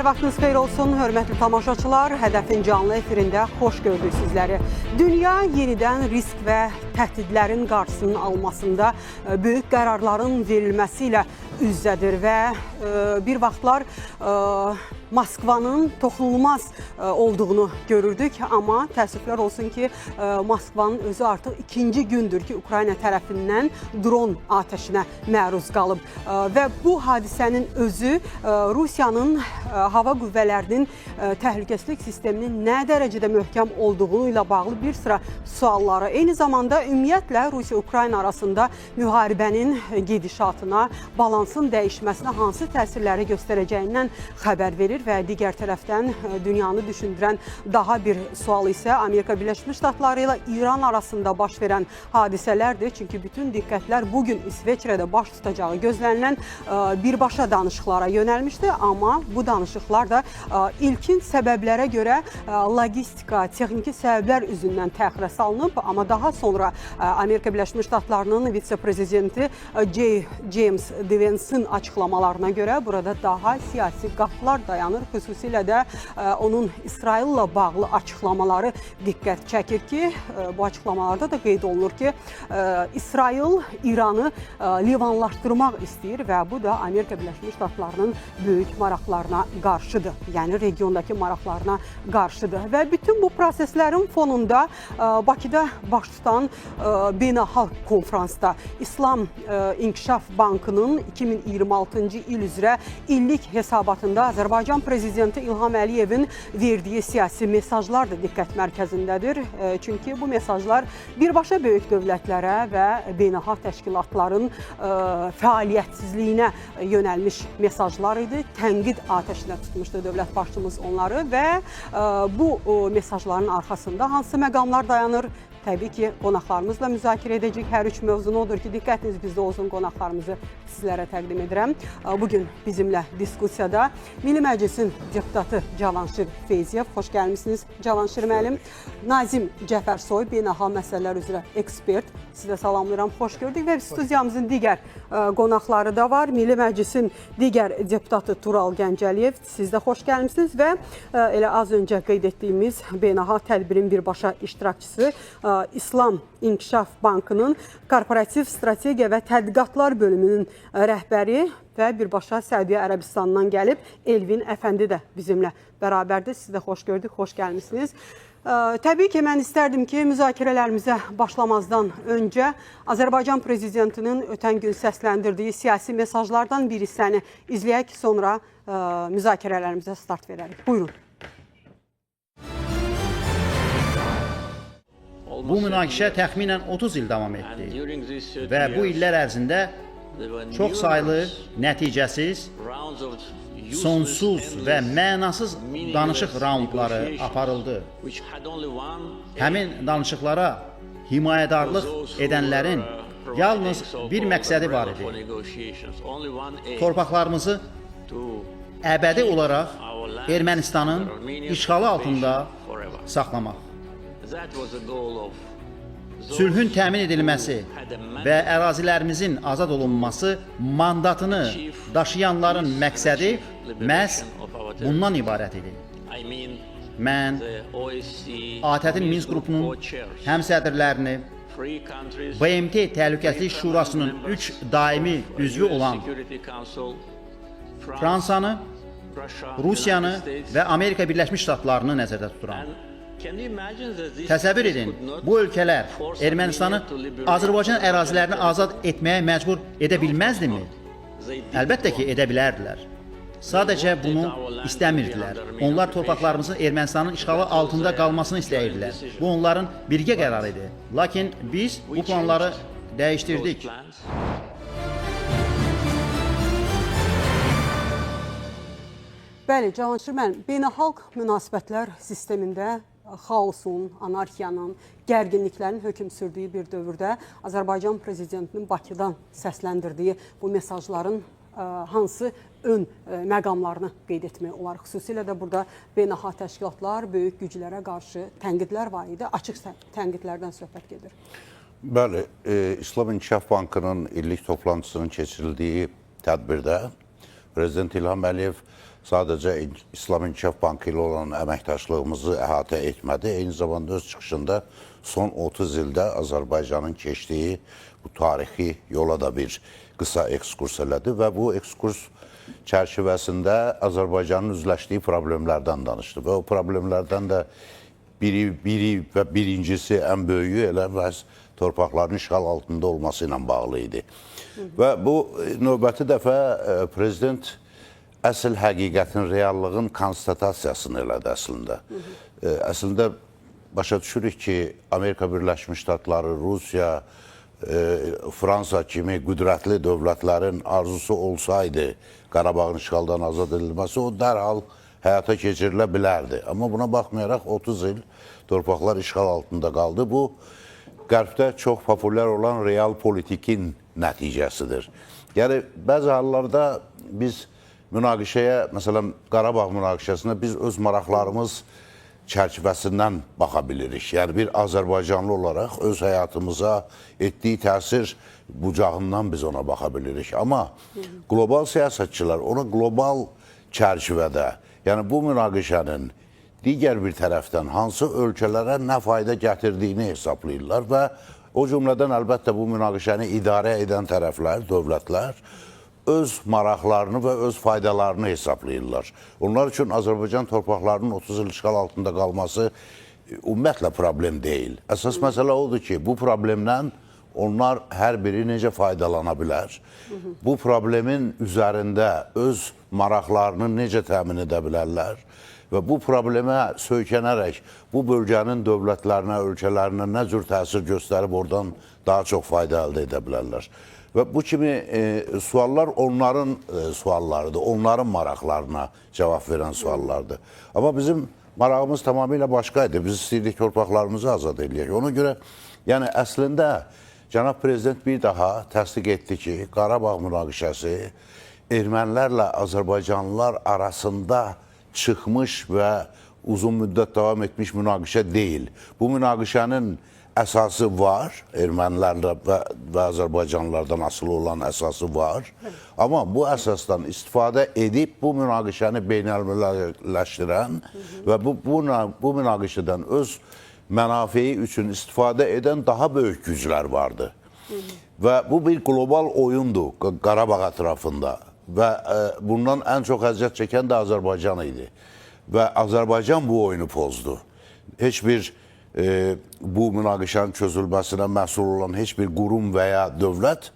vaxtınız xeyir olsun, hörmətli tamaşaçılar. Hədəfin canlı efirində xoş gördük sizləri. Dünya yenidən risk və təhdidlərin qarşısının almasında böyük qərarların verilməsi ilə üzdədir və bir vaxtlar Moskvanın toxunulmaz olduğunu görürdük. Amma təəssüflər olsun ki, Moskvanın özü artıq ikinci gündür ki, Ukrayna tərəfindən dron atəşinə məruz qalıb. Və bu hadisənin özü Rusiyanın hava qüvvələrinin təhlükəsizlik sisteminin nə dərəcədə möhkəm olduğu ilə bağlı bir sıra sualları. Eyni zamanda ümumiyyətlə Rusiya-Ukrayna arasında müharibənin gedişatına, balansın dəyişməsinə hansı təsirləri göstərəcəyindən xəbər verir və digər tərəfdən dünyanı düşündürən daha bir sual isə Amerika Birləşmiş Ştatları ilə İran arasında baş verən hadisələrdir. Çünki bütün diqqətlər bugün İsveçrədə baş tutacağı gözlənilən birbaşa danışıqlara yönəlmişdi. Amma bu danışıqlar da ilkin səbəblərə görə logistika, texniki səbəblər üzündən təxirə salınıb. Amma daha sonra Amerika Birləşmiş Ştatlarının vitse-prezidenti James Vance'ın açıqlamalarına görə burada daha siyasi qapılar dayanır. Xüsusilə də onun İsraillə bağlı açıqlamaları diqqət çəkir ki, bu açıqlamalarda da qeyd olunur ki, İsrail İranı livanlaşdırmaq istəyir və bu da Amerika Birləşmiş Ştatlarının böyük maraqlarına qarşıdır. Yəni regiondakı maraqlarına qarşıdır. Və bütün bu proseslərin fonunda Bakıda baş tutan beynəlxalq konfransda İslam İnkişaf Bankının 2026-cı il üzrə illik hesabatında Azərbaycan Prezidenti İlham Əliyevin verdiyi siyasi mesajlar da diqqət mərkəzindədir. Çünki bu mesajlar birbaşa böyük dövlətlərə və beynəlxalq təşkilatların fəaliyyətsizliyinə yönəlmiş mesajlar idi. Tənqid atəşinə tutmuşdu dövlət başçımız onları və bu mesajların arxasında hansı məqamlar dayanır? Təbii ki, qonaqlarımızla müzakirə edəcək. Hər üç mövzunu odur ki, diqqətiniz bizdə olsun, qonaqlarımızı sizlərə təqdim edirəm. Bugün bizimlə diskusiyada Milli Məclisin deputatı Cavanşir Feyziyev. Xoş gəlmişsiniz Cavanşir müəllim. Nazim Cəfərsoy, beynəlxalq məsələlər üzrə ekspert. Sizə salamlayıram, xoş gördük və studiyamızın digər qonaqları da var. Milli Məclisin digər deputatı Tural Gəncəliyev, siz də xoş gəlmişsiniz və elə az öncə qeyd etdiyimiz beynəlxalq tədbirin birbaşa iştirakçısı İslam İnkişaf Bankının Korporativ Strategiya və Tədqiqatlar bölümünün rəhbəri və birbaşa Səudiyyə Ərəbistanından gəlib Elvin Əfəndi də bizimlə bərabərdir. Siz də xoş gördük, xoş gəlmişsiniz. Təbii ki, mən istərdim ki, müzakirələrimizə başlamazdan öncə Azərbaycan Prezidentinin ötən gün səsləndirdiyi siyasi mesajlardan bir hissəni izləyək, sonra müzakirələrimizə start verərik. Buyurun. Bu münaqişə təxminən 30 il davam etdi və bu illər ərzində çox saylı, nəticəsiz, sonsuz və mənasız danışıq raundları aparıldı. Həmin danışıqlara himayədarlıq edənlərin yalnız bir məqsədi var idi. Torpaqlarımızı əbədi olaraq Ermənistanın işğalı altında saxlamaq. Sülhün təmin edilməsi və ərazilərimizin azad olunması mandatını daşıyanların məqsədi məhz bundan ibarət idi. Mən ATƏT-in Minsk qrupunun həmsədrlərini, BMT Təhlükəsizlik Şurasının 3 daimi üzvü olan Fransanı, Rusiyanı və Amerika Birləşmiş Ştatlarını nəzərdə tuturam. Təsəvvür edin, bu ölkələr Ermənistanı Azərbaycan ərazilərini azad etməyə məcbur edə bilməzdimi? Əlbəttə ki, edə bilərdilər. Sadəcə bunu istəmirdilər. Onlar torpaqlarımızın Ermənistanın işğalı altında qalmasını istəyirdilər. Bu onların birgə qərarı idi. Lakin biz bu planları dəyişdirdik. Bəli, Cavanşir müəllim, beynəlxalq münasibətlər sistemində xaosun, anarxiyanın, gərginliklərin hökm sürdüyü bir dövrdə Azərbaycan Prezidentinin Bakıdan səsləndirdiyi bu mesajların hansı ön məqamlarını qeyd etmək olar. Xüsusilə də burada beynəlxalq təşkilatlar, böyük güclərə qarşı tənqidlər var idi, açıq tənqidlərdən söhbət gedir. Bəli, İslam İnkişaf Bankının illik toplantısının keçirildiyi tədbirdə Prezident İlham Əliyev sadəcə İslam İnkişaf Bankı ilə olan əməkdaşlığımızı əhatə etmədi. Eyni zamanda öz çıxışında son 30 ildə Azərbaycanın keçdiyi bu tarixi yola da bir qısa ekskurs elədi və bu ekskurs çərçivəsində Azərbaycanın üzləşdiyi problemlərdən danışdı və o problemlərdən də biri və birincisi ən böyüyü elə məhz torpaqların işğal altında olması ilə bağlı idi. Və bu növbəti dəfə prezident əsl həqiqətin, reallığın konstatasiyasını elədi əslində. Əslində başa düşürük ki, Amerika Birləşmiş Ştatları, Rusiya, Fransa kimi qüdrətli dövlətlərin arzusu olsaydı Qarabağın işğaldan azad edilməsi, o dərhal həyata keçirilə bilərdi. Amma buna baxmayaraq 30 il torpaqlar işğal altında qaldı. Bu, Qərbdə çox populyar olan real politikin nəticəsidir. Yəni, bəzi hallarda biz münaqişəyə, məsələn, Qarabağ münaqişəsinə biz öz maraqlarımız çərçivəsindən baxa bilirik. Yəni, bir Azərbaycanlı olaraq öz həyatımıza etdiyi təsir bucağından biz ona baxa bilirik. Amma qlobal siyasətçilər ona qlobal çərçivədə, yəni bu münaqişənin digər bir tərəfdən hansı ölkələrə nə fayda gətirdiyini hesablayırlar və o cümlədən əlbəttə bu münaqişəni idarə edən tərəflər, dövlətlər öz maraqlarını və öz faydalarını hesablayırlar. Onlar üçün Azərbaycan torpaqlarının 30 il işğal altında qalması ümumiyyətlə problem deyil. Əsas məsələ odur ki, bu problemdən onlar hər biri necə faydalana bilər? Bu problemin üzərində öz maraqlarını necə təmin edə bilərlər? Və bu problemə söykənərək bu bölgənin dövlətlərinə, ölkələrinə nə cür təsir göstərib oradan daha çox fayda əldə edə bilərlər. Və bu kimi suallar onların suallarıdır, onların maraqlarına cavab verən suallardır. Amma bizim marağımız tamamilə başqaydı. Biz istəyirdik torpaqlarımızı azad edək. Ona görə, yəni əslində Cənab Prezident bir daha təsdiq etdi ki, Qarabağ münaqişəsi ermənilərlə Azərbaycanlılar arasında çıxmış və uzun müddət davam etmiş münaqişə deyil. Bu münaqişənin əsası var, ermənilərlə və Azərbaycanlılardan asılı olan əsası var. Amma bu əsasdan istifadə edib bu münaqişəni beynəlmiləlləşdirən və bu münaqişədən öz mənafiyi üçün istifadə edən daha böyük güclər vardı. Və bu bir qlobal oyundur Qarabağ ətrafında və bundan ən çox əziyyət çəkən də Azərbaycan idi. Və Azərbaycan bu oyunu pozdu. Heç bir bu münaqişənin çözülməsinə məsul olan heç bir qurum və ya dövlət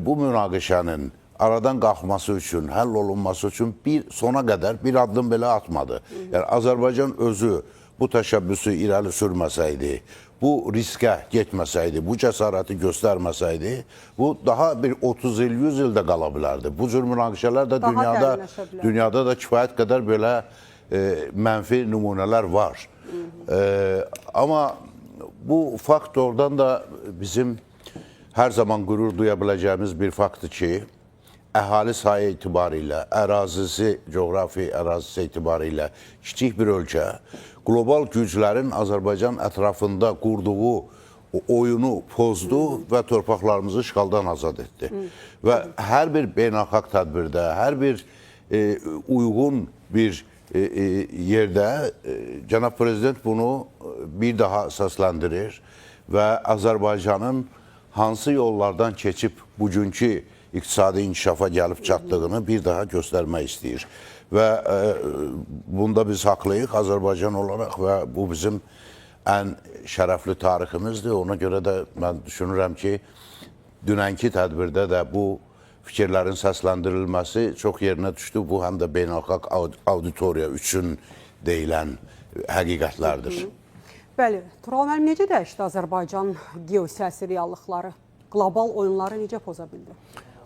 bu münaqişənin aradan qalxması üçün, həll olunması üçün sona qədər bir addım belə atmadı. Yəni Azərbaycan özü bu təşəbbüsü irəli sürməsəydi, bu riskə getməsəydi, bu cəsarəti göstərməsəydi, bu daha bir 30 il, 100 ildə qala bilərdi. Bu cür münaqişələr də dünyada da kifayət qədər belə mənfi nümunələr var. Amma bu fakt oradan da bizim hər zaman qürur duya biləcəyimiz bir faktdır ki, əhali sayı itibarilə, ərazisi, coğrafi ərazisi itibarilə kiçik bir ölkə, qlobal güclərin Azərbaycan ətrafında qurduğu oyunu pozdu və torpaqlarımızı işğaldan azad etdi. Və hər bir beynəlxalq tədbirdə, hər bir uyğun bir yerdə Cənab Prezident bunu bir daha səsləndirir və Azərbaycanın hansı yollardan keçib bugünkü iqtisadi inkişafa gəlib çatdığını bir daha göstərmək istəyir. Və bunda biz haqlıyıq Azərbaycan olaraq və bu bizim ən şərəfli tariximizdir. Ona görə də mən düşünürəm ki, dünənki tədbirdə də bu fikirlərin səsləndirilməsi çox yerinə düşdü. Bu həm də beynəlxalq auditoriya üçün deyilən həqiqətlərdir. Bəli, Tural müəllim, necə dəyişdi Azərbaycan geosiyasi reallıqları? Qlobal oyunları necə poza bildi?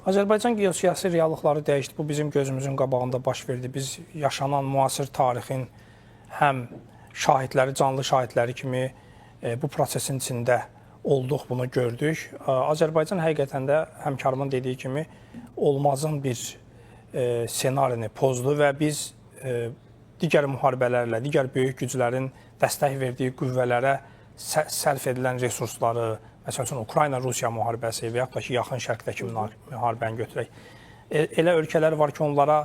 Azərbaycan geosiyasi reallıqları dəyişdi. Bu bizim gözümüzün qabağında baş verdi. Biz yaşanan müasir tarixin həm şahidləri, canlı şahidləri kimi bu prosesin içində olduq, bunu gördük. Azərbaycan həqiqətən də həmkarımın dediyi kimi olmazın bir senarini pozdu və biz digər müharibələrlə, digər böyük güclərin dəstək verdiyi qüvvələrə sərf edilən resursları, məsəl üçün Ukrayna-Rusiya müharibəsi və yaxud da ki, yaxın şərqdəki müharibəni götürək. Elə ölkələr var ki, onlara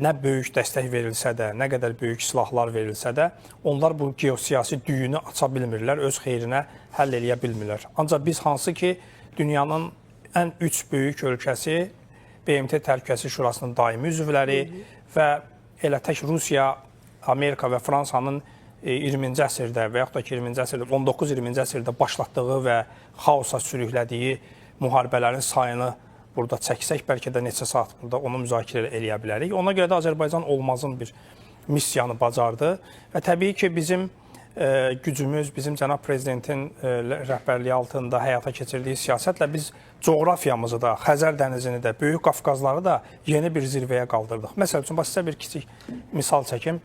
nə böyük dəstək verilsə də, nə qədər böyük silahlar verilsə də, onlar bu geosiyasi düyünü aça bilmirlər, öz xeyrinə həll eləyə bilmirlər. Ancaq biz hansı ki, dünyanın ən 3 böyük ölkəsi, BMT Təhlükəsizlik Şurasının daimi üzvləri və elə tək Rusiya, Amerika və Fransanın 20-ci əsrdə və yaxud da ki 20-ci əsrdə, 19-20-ci əsrdə başlatdığı və xaosa sürüklədiyi müharibələrin sayını burada çəksək, bəlkə də neçə saat burada onu müzakirə eləyə bilərik. Ona görə də Azərbaycan olmazın bir missiyanı bacardı və təbii ki, bizim gücümüz, bizim cənab prezidentin rəhbərliyi altında həyata keçirdiyi siyasətlə biz coğrafiyamızı da, Xəzər dənizini də, Böyük Qafqazları da yeni bir zirvəyə qaldırdıq. Məsəl üçün, sizə bir kiçik misal çəkim.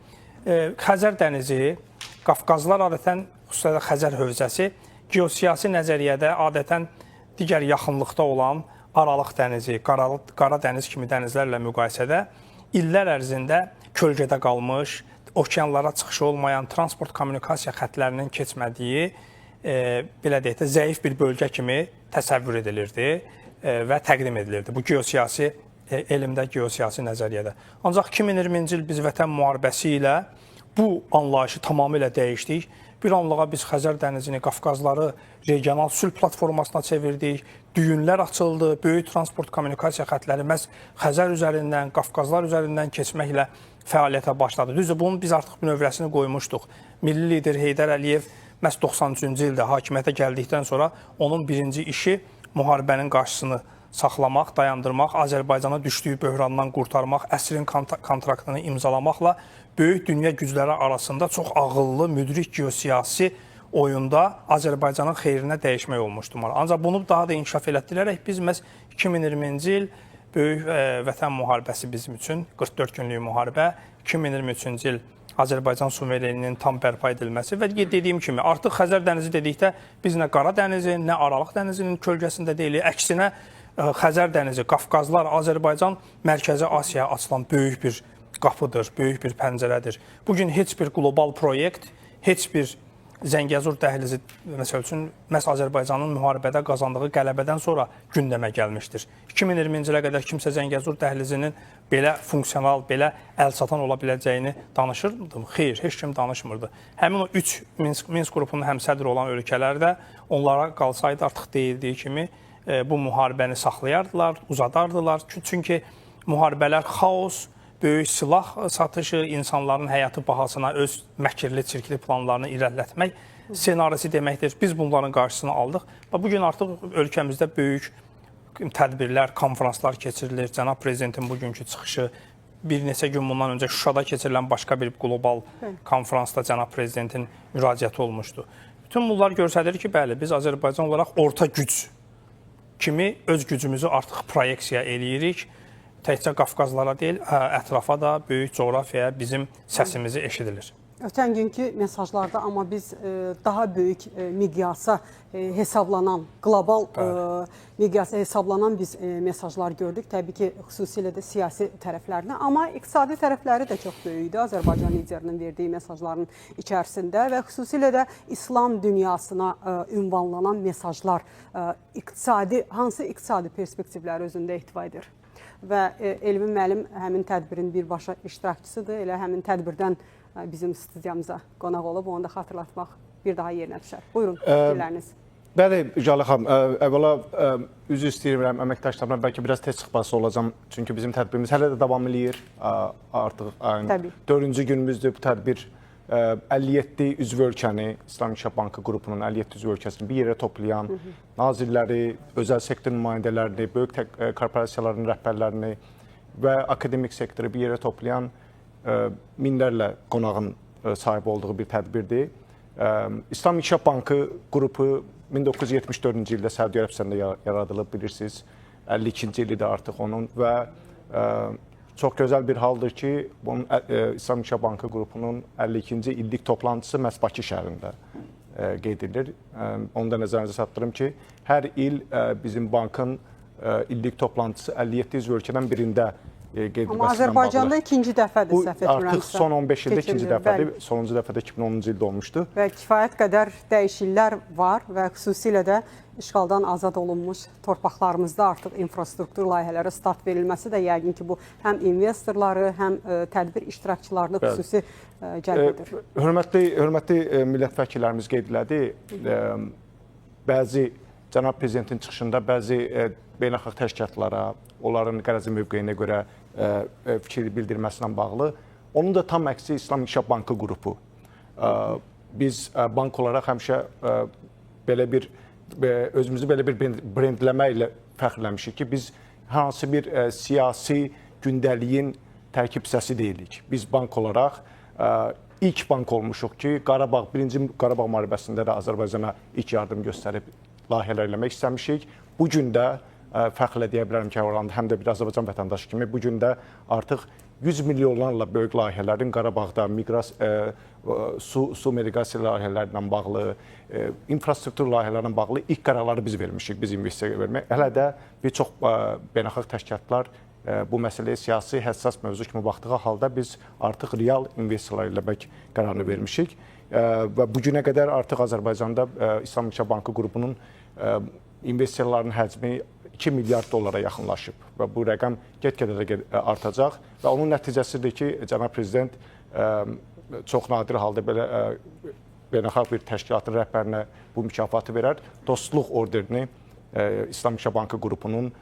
Xəzər dənizi, Qafqazlar adətən, xüsusilə Xəzər hövzəsi, geosiyasi nəzəriyyədə adətən digər yaxınlıqda olan Aralıq dənizi, Qara dəniz kimi dənizlərlə müqayisədə illər ərzində kölgədə qalmış, okeanlara çıxışı olmayan, transport kommunikasiya xətlərinin keçmədiyi, belə deyək də, zəif bir bölgə kimi təsəvvür edilirdi və təqdim edilirdi bu geosiyasi elmdə, geosiyasi nəzəriyyədə. Ancaq 2020-ci il biz Vətən müharibəsi ilə bu anlayışı tamamilə dəyişdik. Bir anlığa biz Xəzər dənizini, Qafqazları regional sülh platformasına çevirdik, düyünlər açıldı, böyük transport kommunikasiya xətləri məhz Xəzər üzərindən, Qafqazlar üzərindən keçməklə fəaliyyətə başladı. Düzdür, bunun biz artıq növrəsini qoymuşduq. Milli lider Heydər Əliyev məhz 93-cü ildə hakimiyyətə gəldikdən sonra onun birinci işi müharibənin qarşısını saxlamaq, dayandırmaq, Azərbaycana düşdüyü böhrandan qurtarmaq, əsrin kontraktını imzalamaqla böyük dünya gücləri arasında çox ağıllı, müdrik geosiyasi oyunda Azərbaycanın xeyrinə dəyişmək olmuşdu. Ancaq bunu daha da inkişaf elətdirərək biz məhz 2020-ci il Böyük Vətən müharibəsi bizim üçün 44 günlük müharibə, 2023-cü il Azərbaycan suverenliyinin tam bərpa edilməsi və dediyim kimi artıq Xəzər dənizi dedikdə biz nə Qara dənizi, nə Aralıq dənizinin kölgəsində deyilik. Əksinə Xəzər dənizi, Qafqazlar, Azərbaycan Mərkəzi Asiyaya açılan böyük bir qapıdır, böyük bir pəncərədir. Bugün heç bir qlobal proyekt, heç bir Zəngəzur dəhlizi, məsəl üçün, məhz Azərbaycanın müharibədə qazandığı qələbədən sonra gündəmə gəlmişdir. 2020-ci ilə qədər kimsə Zəngəzur dəhlizinin belə funksional, belə əlçatan ola biləcəyini danışırdı mı? Xeyr, heç kim danışmırdı. Həmin o 3 Minsk qrupunun həmsədri olan ölkələr də onlara qalsaydı artıq deyildiyi kimi bu müharibəni saxlayardılar, uzadardılar. Çünki müharibələr xaos, böyük silah satışı, insanların həyatı bahasına öz məkirli, çirkli planlarını irəlilətmək senarisi deməkdir. Biz bunların qarşısını aldıq və bugün artıq ölkəmizdə böyük tədbirlər, konferanslar keçirilir. Cənab prezidentin bugünkü çıxışı, bir neçə gün bundan öncə Şuşada keçirilən başqa bir qlobal konferansda cənab prezidentin müraciəti olmuşdu. Bütün bunlar göstərir ki, bəli, biz Azərbaycan olaraq orta güc kimi öz gücümüzü artıq proyeksiya eləyirik. Təkcə Qafqazlara deyil, ətrafa da, böyük coğrafiyaya bizim səsimizi eşidilir. Ötən günkü mesajlarda amma biz daha böyük miqyasa hesablanan, qlobal miqyasa hesablanan biz mesajlar gördük. Təbii ki, xüsusilə də siyasi tərəflərinə, amma iqtisadi tərəfləri də çox böyükdür Azərbaycan liderinin verdiyi mesajların içərisində və xüsusilə də İslam dünyasına ünvanlanan mesajlar hansı iqtisadi perspektivləri özündə ehtiva edir? Və Elvin müəllim həmin tədbirin birbaşa iştirakçısıdır. Elə həmin tədbirdən bizim studiyamıza qonaq olub, onu da xatırlatmaq bir daha yerinə düşər. Buyurun, fikirləriniz. Bəli, Jalə xanım, əvvəla üzr istəyirəm əməkdaşlarımla, bəlkə biraz tez çıxması olacam. Çünki bizim tədbirimiz hələ də davam eləyir. Artıq 4-cü günümüzdür bu tədbir. 57 üzv ölkəni, İslam İnkişaf Bankı qrupunun 57 üzv ölkəsini bir yerə toplayan nazirləri, özəl sektor nümayəndələrini, böyük korporasiyaların rəhbərlərini və akademik sektoru bir yerə toplayan minlərlə qonağın sahibi olduğu bir tədbirdir. İslam İnkişaf Bankı qrupu 1974-cü ildə Səudiyyə Ərəbistanında yaradılıb, bilirsiniz. 52-ci ili də artıq onun və çox gözəl bir haldır ki, bunun İslam İnkişaf Bankı qrupunun 52-ci illik toplantısı məhz Bakı şəhərində qeyd edilir. Onu da nəzərinizə çatdırım ki, hər il bizim bankın illik toplantısı 57 üzv ölkədən birində qeyd edilməsindən bağlı. Amma Azərbaycanda ikinci dəfədir, səhv etmirəmsə. Artıq son 15 ildə ikinci dəfədir, sonuncu dəfədə 2010-cu ildə olmuşdu. Və kifayət qədər dəyişikliklər var və xüsusilə də işğaldan azad olunmuş torpaqlarımızda artıq infrastruktur layihələrə start verilməsi də yəqin ki, bu həm investorları, həm tədbir iştirakçılarını xüsusi cəlb edir. Hörmətli millət vəkillərimiz qeyd elədi. Bəzi cənab prezidentin çıxışında bəzi beynəlxalq təşkilatlara, onların qərəzi mövqeyinə görə fikir bildirməsindən bağlı. Onun da tam əksi İslam İnkişaf Bankı qrupu. Biz bank olaraq həmişə özümüzü belə bir brendləmə ilə fəxrləmişik ki, biz hansı bir siyasi gündəliyin tərkib hissəsi deyilik. Biz bank olaraq ilk bank olmuşuq ki, birinci Qarabağ müharibəsində də Azərbaycana ilk yardım göstərib layihələr eləmək istəmişik. Bu gün də fəxrlə deyə bilərəm ki, həm də bir Azərbaycan vətəndaşı kimi bu gün də artıq 100 milyonlarla böyük layihələrin Qarabağda su miqrasiya layihələrlə bağlı, infrastruktur layihələrlə bağlı ilk qərarları biz vermişik, biz investisiya vermək. Hələ də bir çox beynəlxalq təşkilatlar bu məsələyə siyasi həssas mövzu kimi baxdığı halda biz artıq real investisiyalar eləmək qərarını vermişik. Və bu günə qədər artıq Azərbaycanda İslam İnkişaf Bankı qrupunun investisiyalarının həcmi 2 milyard dollara yaxınlaşıb və bu rəqəm get-gedə də artacaq və onun nəticəsidir ki, cənab prezident çox nadir halda belə beynəlxalq bir təşkilatın rəhbərinə bu mükafatı verər. Dostluq orderini İslam İnkişaf Bankı qrupunun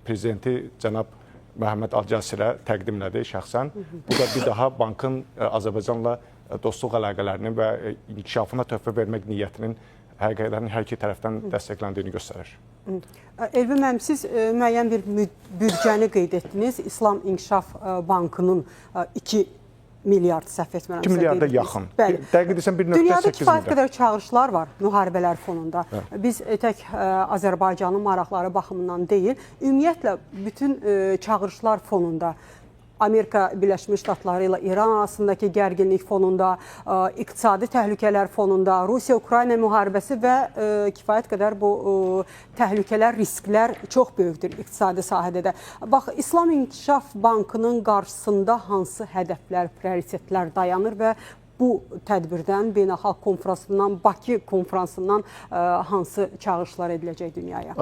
prezidenti cənab Məhəmməd Alcəsirə təqdim elədi şəxsən. Bu da bir daha bankın Azərbaycanla dostluq əlaqələrinin və inkişafına töhfə vermək niyyətinin həqiqətən hər iki tərəfdən dəstəkləndiyini göstərir. Elvin müəllim, siz müəyyən bir büdcəni qeyd etdiniz. İslam İnkişaf Bankının 2 milyard səhv etmirəmsə. 2 milyarda yaxın. Dəqiq desəm 1.8 milyard. Dünyada kifayət qədər çağırışlar var müharibələr fonunda. Biz tək Azərbaycanın maraqları baxımından deyil, ümumiyyətlə bütün çağırışlar fonunda Amerika Birləşmiş Ştatları ilə İran arasındakı gərginlik fonunda, iqtisadi təhlükələr fonunda, Rusiya-Ukrayna müharibəsi və kifayət qədər bu təhlükələr, risklər çox böyükdür iqtisadi sahədə də. Bax, İslam İnkişaf Bankının qarşısında hansı hədəflər, prioritetlər dayanır və bu tədbirdən, beynəlxalq konferansından, Bakı konferansından hansı çağırışlar ediləcək dünyaya?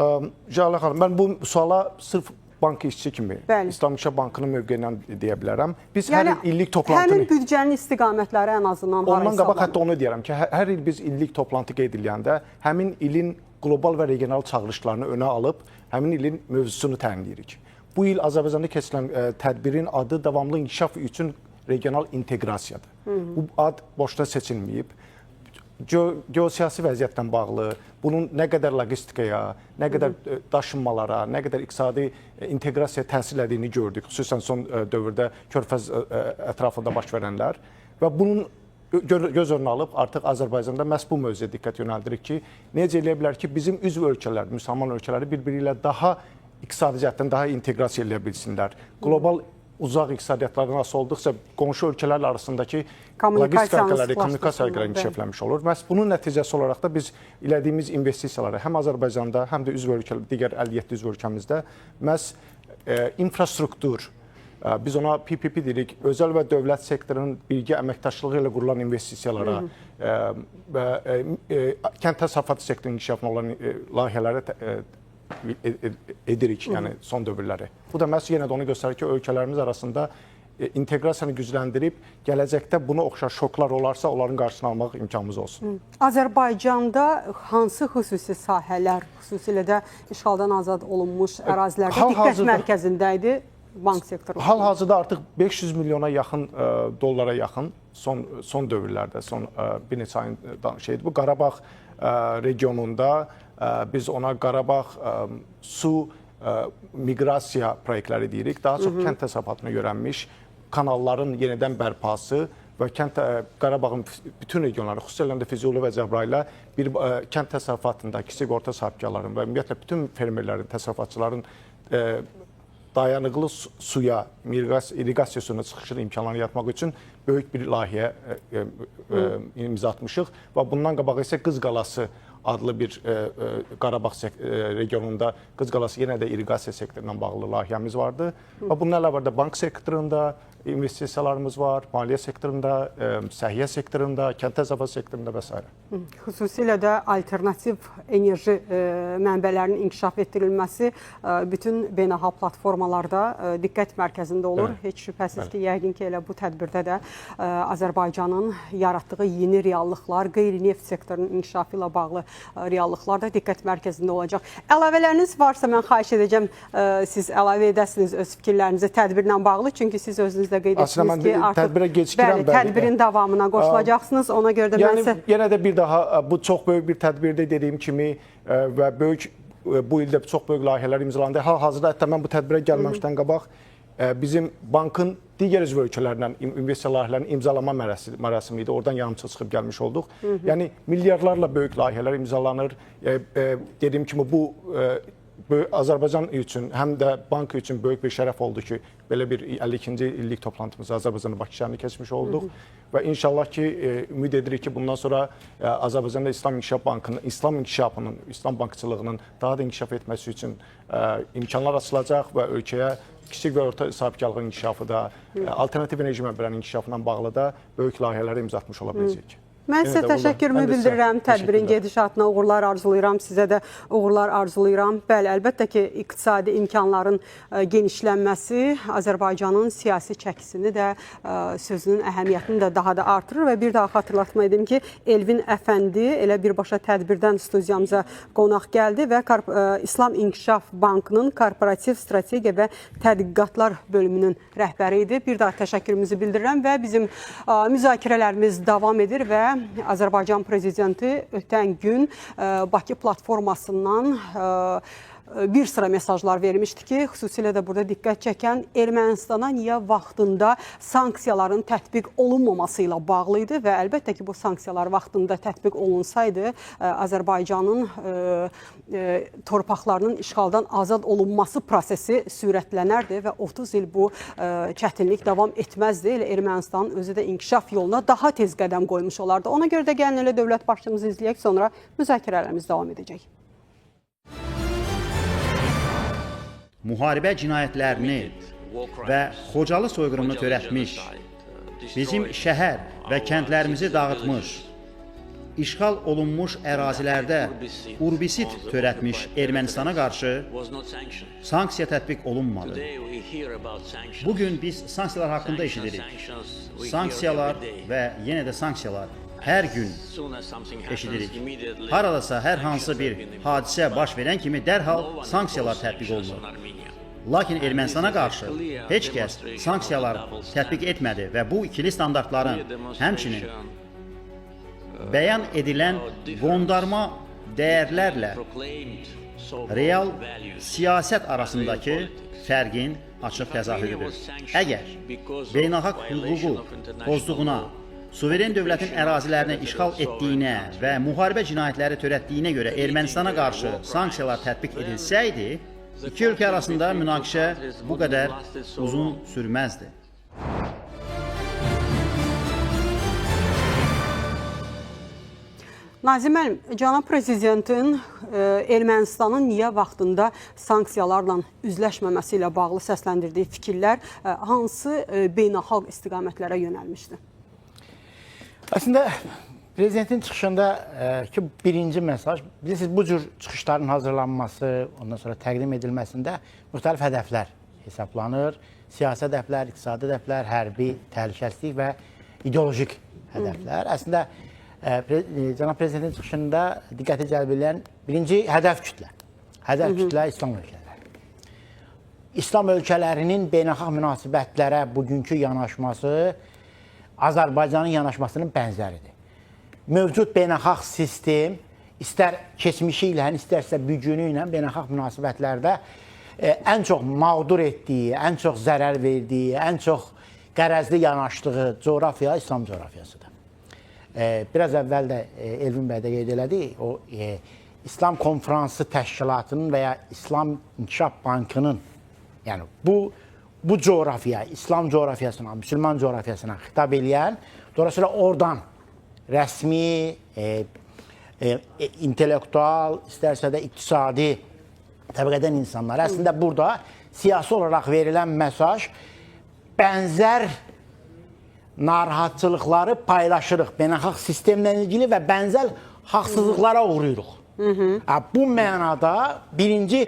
Cəlalə xanım, mən bu suala sırf bank işçi kimi İslam İnkişaf Bankının mövqeyindən deyə bilərəm. Biz hər il illik toplantını... Həmin büdcənin istiqamətləri ən azından ondan qabaq hətta onu deyərəm ki, hər il biz illik toplantı qeyd edəndə həmin ilin qlobal və regional çağırışlarını önə alıb, həmin ilin mövzusunu təyin edirik. Bu il Azərbaycanda keçirilən tədbirin adı davamlı inkişaf üçün regional inteqrasiyadır. Bu ad boşuna seçilməyib. Geosiyasi vəziyyətlə bağlı, bunun nə qədər logistikaya, nə qədər daşınmalara, nə qədər iqtisadi inteqrasiyaya təsir edildiyini gördük. Xüsusən son dövrdə Körfəz ətrafında baş verənlər və bunun göz önünə alıb artıq Azərbaycanda məhz bu mövzuya diqqət yönəldirik ki, necə eləyə bilər ki, bizim üzv ölkələr, müsəlman ölkələri bir-biri ilə daha iqtisadi cəhətdən daha inteqrasiya eləyə bilsinlər. Qlobal uzaq iqtisadiyyatlardan asılı olduqca qonşu ölkələrlə arasındakı kommunikasiyaları inkişafləmiş olur. Məhz bunun nəticəsi olaraq da biz elədiyimiz investisiyaları həm Azərbaycanda, həm də digər 57 üzv ölkəmizdə məhz infrastruktur, biz ona PPP deyirik, özəl və dövlət sektorunun birgə əməkdaşlığı ilə qurulan investisiyalara və kənd təsərrüfatı sektorunun inkişafına olan layihələrə edirik, yəni son dövrləri. Bu da məhz yenə də onu göstərir ki, ölkələrimiz arasında inteqrasiyanı gücləndirib, gələcəkdə buna oxşar şoklar olarsa, onların qarşısını almaq imkanımız olsun. Azərbaycanda hansı xüsusi sahələr, xüsusilə də işğaldan azad olunmuş ərazilərdə diqqət mərkəzində idi bank sektoru? Hal-hazırda artıq 500 milyona yaxın dollara yaxın son dövrlərdə, son bir neçə ayın şeydir. Bu Qarabağ regionunda biz ona Qarabağ su miqrasiya proyektləri deyirik. Daha çox kənd təsərrüfatına yönəlmiş kanalların yenidən bərpası və Qarabağın bütün regionları, xüsusilə də Füzuli və Cəbrayılda bir kənd təsərrüfatında kiçik orta sahibkarların və ümumiyyətlə bütün fermerlərin, təsərrüfatçıların dayanıqlı suya, irriqasiya suyuna çıxışın imkanlarını yaratmaq üçün böyük bir layihə imza atmışıq və bundan qabaq isə Qız Qalası adlı bir Qarabağ regionunda Qız Qalası yenə də irriqasiya sektorundan bağlı layihəmiz vardı. Və bununla əlavə də bank sektorunda investisiyalarımız var, maliyyə sektorunda, səhiyyə sektorunda, kənd təsərrüfatı sektorunda və s. Xüsusilə də alternativ enerji mənbələrinin inkişaf etdirilməsi bütün beynəlxalq platformalarda diqqət mərkəzində olur. Heç şübhəsiz ki, yəqin ki, elə bu tədbirdə də Azərbaycanın yaratdığı yeni reallıqlar, qeyri-neft sektorunun inkişafı ilə bağlı reallıqlar da diqqət mərkəzində olacaq. Əlavələriniz varsa mən xahiş edəcəm, siz əlavə edəsiniz öz fikirlərinizi tədbirlə bağlı, çünki siz özünüz qeyd etdiniz ki, artıq tədbirin davamına qoşulacaqsınız. Ona görə də mən sizə... Yenə də bir daha, bu çox böyük bir tədbirdir dediyim kimi və bu ildə çox böyük layihələr imzalandı. Hal-hazırda hətta mən bu tədbirə gəlməmişdən qabaq bizim bankın digər üzv ölkələrlə investisiya layihələrinin imzalama mərasimi idi. Oradan yanımıza çıxıb gəlmiş olduq. Yəni, milyardlarla böyük layihələr imzalanır. Dediyim kimi, bu Azərbaycan üçün, həm də bank üçün böyük bir şərəf oldu ki, belə bir 52-ci illik toplantımızı Azərbaycanın Bakı şəhərində keçmiş olduq və inşallah ki, ümid edirik ki, bundan sonra Azərbaycanda İslam İnkişaf Bankının, İslam inkişafının, İslam bankçılığının daha da inkişaf etməsi üçün imkanlar açılacaq və ölkəyə kiçik və orta sahibkarlığın inkişafı da, alternativ enerji mənbələrinin inkişafından bağlı da böyük layihələrə imza atmış ola biləcəyik. Mən sizə təşəkkürümü bildirirəm, tədbirin gedişatına uğurlar arzulayıram, sizə də uğurlar arzulayıram. Bəli, əlbəttə ki, iqtisadi imkanların genişlənməsi Azərbaycanın siyasi çəkisini də, sözünün əhəmiyyətini də daha da artırır və bir daha xatırlatma edim ki, Elvin Əfəndi elə birbaşa tədbirdən studiyamıza qonaq gəldi və İslam İnkişaf Bankının Korporativ Strategiya və Tədqiqatlar bölümünün rəhbəri idi. Bir daha təşəkkürümüzü bildirirəm və bizim müzakirələrimiz davam edir və Azərbaycan Prezidenti ötən gün Bakı platformasından bir sıra mesajlar vermişdi ki, xüsusilə də burada diqqət çəkən Ermənistana niyə vaxtında sanksiyaların tətbiq olunmaması ilə bağlı idi və əlbəttə ki, bu sanksiyalar vaxtında tətbiq olunsaydı, Azərbaycanın torpaqlarının işğaldan azad olunması prosesi sürətlənərdi və 30 il bu çətinlik davam etməzdi. Elə Ermənistanın özü də inkişaf yoluna daha tez qədəm qoymuş olardı. Ona görə də gəlin elə dövlət başçımızı izləyək, sonra müzakirələrimiz davam edəcək. Müharibə cinayətlərini və Xocalı soyqırımını törətmiş, bizim şəhər və kəndlərimizi dağıtmış, işğal olunmuş ərazilərdə urbisit törətmiş Ermənistana qarşı sanksiya tətbiq olunmadı. Bugün biz sanksiyalar haqqında eşidirik. Sanksiyalar və yenə də sanksiyalar hər gün eşidirik. Haradasa hər hansı bir hadisə baş verən kimi dərhal sanksiyalar tətbiq olunur. Lakin Ermənistana qarşı heç kəs sanksiyalar tətbiq etmədi və bu ikili standartların həmçinin bəyan edilən qondarma dəyərlərlə real siyasət arasındakı fərqin açıq təzahürüdür. Əgər beynəlxalq hüququ pozduğuna, suveren dövlətin ərazilərini işğal etdiyinə və müharibə cinayətləri törətdiyinə görə Ermənistana qarşı sanksiyalar tətbiq edilsəydi, iki ölkə arasında münaqişə bu qədər uzun sürməzdi. Nazim müəllim, cənab prezidentin Ermənistanın niyə vaxtında sanksiyalarla üzləşməməsi ilə bağlı səsləndirdiyi fikirlər hansı beynəlxalq istiqamətlərə yönəlmişdi? Əslində, prezidentin çıxışında ki, birinci mesaj, bilirsiniz, bu cür çıxışların hazırlanması, ondan sonra təqdim edilməsində müxtəlif hədəflər hesablanır. Siyasi hədəflər, iqtisadi hədəflər, hərbi, təhlükəsizlik və ideolojik hədəflər. Əslində, cənab prezidentin çıxışında diqqəti cəlb edən birinci hədəf kütlə. Hədəf kütlə İslam ölkələri. İslam ölkələrinin beynəlxalq münasibətlərə bugünkü yanaşması Azərbaycanın yanaşmasının bənzəridir. Mövcud beynəlxalq sistem istər keçmişi ilə, istərsə gücünü ilə beynəlxalq münasibətlərdə ən çox mağdur etdiyi, ən çox zərər verdiyi, ən çox qərəzli yanaşdığı coğrafiya İslam coğrafiyasıdır. Biraz əvvəl də Elvin bəy də qeyd elədi, o İslam Konfransı Təşkilatının və ya İslam İnkişaf Bankının, yəni bu coğrafiya, İslam coğrafiyasına, Müslüman coğrafiyasına xitab eləyən, dolayısıyla oradan rəsmi intellektual, istərsə də iqtisadi təbəqədən insanlar. Əslində burada siyasi olaraq verilən mesaj bənzər narahatçılıqları paylaşırıq beynəlxalq sistemlə ilgili və bənzər haqsızlıqlara uğrayırıq. Bu mənada birinci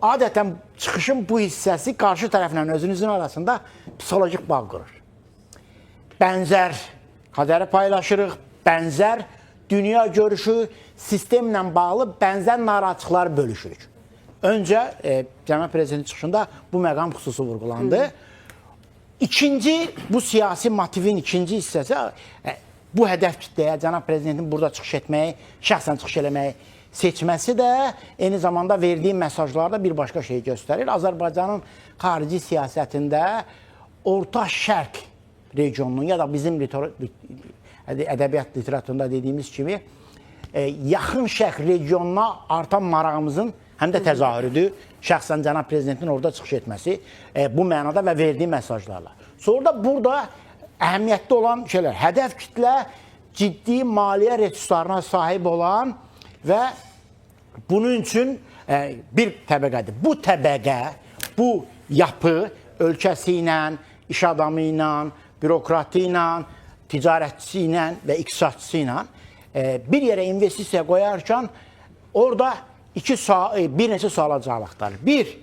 adətən çıxışın bu hissəsi qarşı tərəflə özünüzün arasında psixolojik bağ qurur. Bənzər qədəri paylaşırıq, bənzər dünya görüşü, sistemlə bağlı bənzər narahatçılıqları bölüşürük. Öncə Cənab Prezidentin çıxışında bu məqam xüsusi vurğulandı. İkinci, bu siyasi motivin ikinci hissəsi bu hədəf kütləyə Cənab Prezidentin burada çıxış etməyi, şəxsən çıxış eləməyi seçməsi də eyni zamanda verdiyi mesajlarda bir başqa şey göstərir. Azərbaycanın xarici siyasətində Orta Şərq regionunun ya da bizim ədəbiyyat literaturunda dediyimiz kimi yaxın şərq regionuna artan marağımızın həm də təzahürüdür. Şəxsən Cənab Prezidentin orada çıxış etməsi bu mənada və verdiyi mesajlarla. Sonra da burada əhəmiyyətli olan şeylər, hədəf kütlə ciddi maliyyə resurslarına sahib olan və bunun üçün bir təbəqədir. Bu təbəqə, bu yapı ölkəsi ilə, iş adamı ilə, bürokratı ilə, ticarətçisi ilə və iqtisadçısı ilə bir yerə investisiya qoyarkən orada bir neçə suala cavab axtarır. Bir,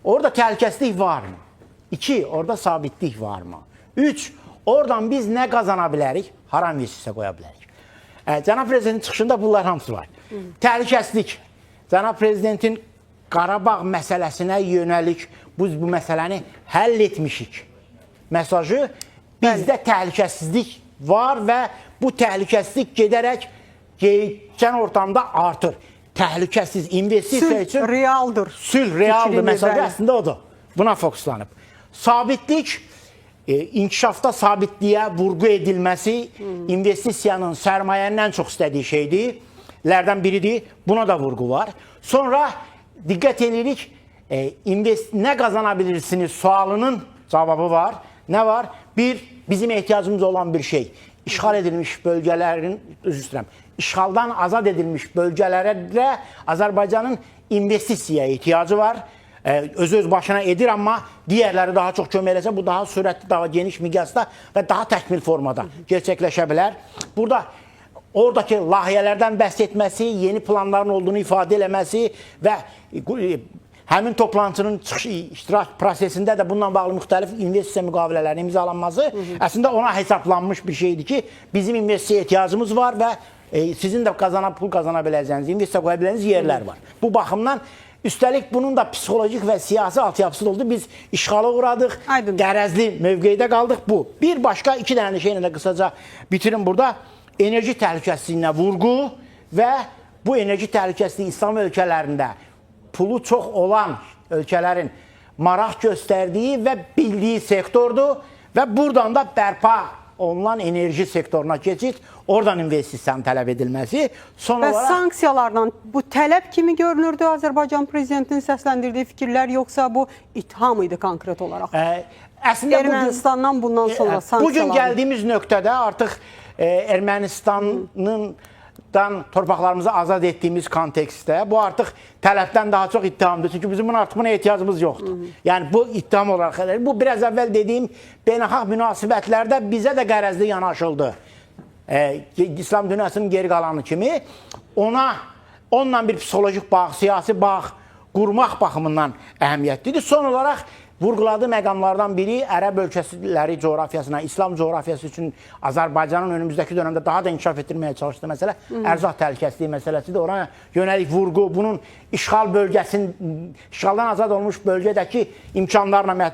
orada təhlükəsizlik varmı? İki, orada sabitlik varmı? Üç, oradan biz nə qazana bilərik? Hara investisiya qoya bilərik? Cənab Prezidentin çıxışında bunlar hamısı var. Təhlükəsizlik. Cənab Prezidentin Qarabağ məsələsinə yönəlik bu məsələni həll etmişik mesajı bizdə təhlükəsizlik var və bu təhlükəsizlik gedərək geçən ortamda artır. Təhlükəsiz investisiya üçün Sülh realdır. Sülh realdır. Məsələ əslində odur. Buna fokuslanıb. Sabitlik, inkişafda sabitliyə vurğu edilməsi investisiyanın, sərmayənin ən çox istədiyi şeydir. Lərdən biridir. Buna da vurğu var. Sonra diqqət edirik, nə qazana bilirsiniz sualının cavabı var. Nə var? Bir, bizim ehtiyacımız olan bir şey. İşğal edilmiş bölgələrin, işğaldan azad edilmiş bölgələrə Azərbaycanın investisiyaya ehtiyacı var. Öz başına edir, amma digərləri daha çox kömək eləsə, bu daha sürətli, daha geniş miqyasda və daha təkmil formada gerçəkləşə bilər. Burada oradakı layihələrdən bəhs etməsi, yeni planların olduğunu ifadə eləməsi və həmin toplantının iştirak prosesində də bununla bağlı müxtəlif investisiya müqavilələrinin imzalanması əslində ona hesablanmış bir şeydir ki, bizim investisiya ehtiyacımız var və sizin də pul qazana biləcəyiniz, investisiya qoya biləcəyiniz yerlər var. Bu baxımdan üstəlik bunun da psixolojik və siyasi altyapısı oldu. Biz işğala uğradıq, qərəzli mövqeydə qaldıq bu. Bir başqa iki dənə şeylə də qısaca bitirin burada. Enerji təhlükəsizliyinə vurğu və bu enerji təhlükəsizliyi İslam ölkələrində pulu çox olan ölkələrin maraq göstərdiyi və bildiyi sektordur və buradan da bərpa olunan enerji sektoruna keçid, oradan investisiyanın tələb edilməsi. Və sanksiyalarla bu tələb kimi görünürdü Azərbaycan Prezidentinin səsləndirdiyi fikirlər, yoxsa bu itham idi konkret olaraq? Ermənistandan bundan sonra sanksiyalar. Bugün gəldiyimiz nöqtədə artıq Ermənistanın torpaqlarımızı azad etdiyimiz kontekstdə bu artıq tələbdən daha çox ittihamdır. Çünki bizim artıq buna ehtiyacımız yoxdur. Yəni bu ittiham olaraq bu biraz əvvəl dediyim beynəlxalq münasibətlərdə bizə də qərəzli yanaşıldı. İslam dünyasının geri qalanı kimi onunla bir psixolojik bağ, siyasi bağ qurmaq baxımından əhəmiyyətlidir. Son olaraq vurğuladığı məqamlardan biri Ərəb ölkələri coğrafiyasına, İslam coğrafiyası üçün Azərbaycanın önümüzdəki dönəmdə daha da inkişaf etdirməyə çalışdığı məsələ ərzaq təhlükəsizliyi məsələsidir. Ona yönəlik vurğu, bunun işğaldan azad olmuş bölgədəki imkanlarla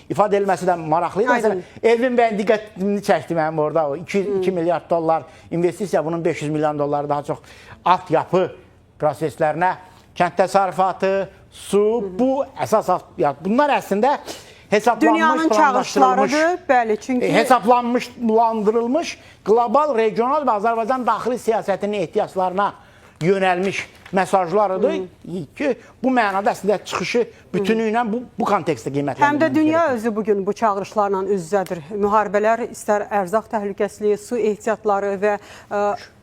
ifadə edilməsi də maraqlıdır. Məsələn, Elvin bəyin diqqətini çəkdi mənim orada. 2 milyard dollar investisiya, bunun 500 milyon dolları daha çox altyapı proseslərinə, kənd təsərrüfatı, su, bu əsas bunlar əslində hesablanmış, hesablanmış, qlobal, regional və Azərbaycan daxili siyasətinin ehtiyaclarına yönəlmiş mesajlarıdır ki, bu mənada əslində çıxışı bütünü ilə bu kontekstdə qiymətləndirmək. Həm də dünya özü bugün bu çağırışlarla üz-üzədir. Müharibələr, istər ərzaq təhlükəsizliyi, su ehtiyatları və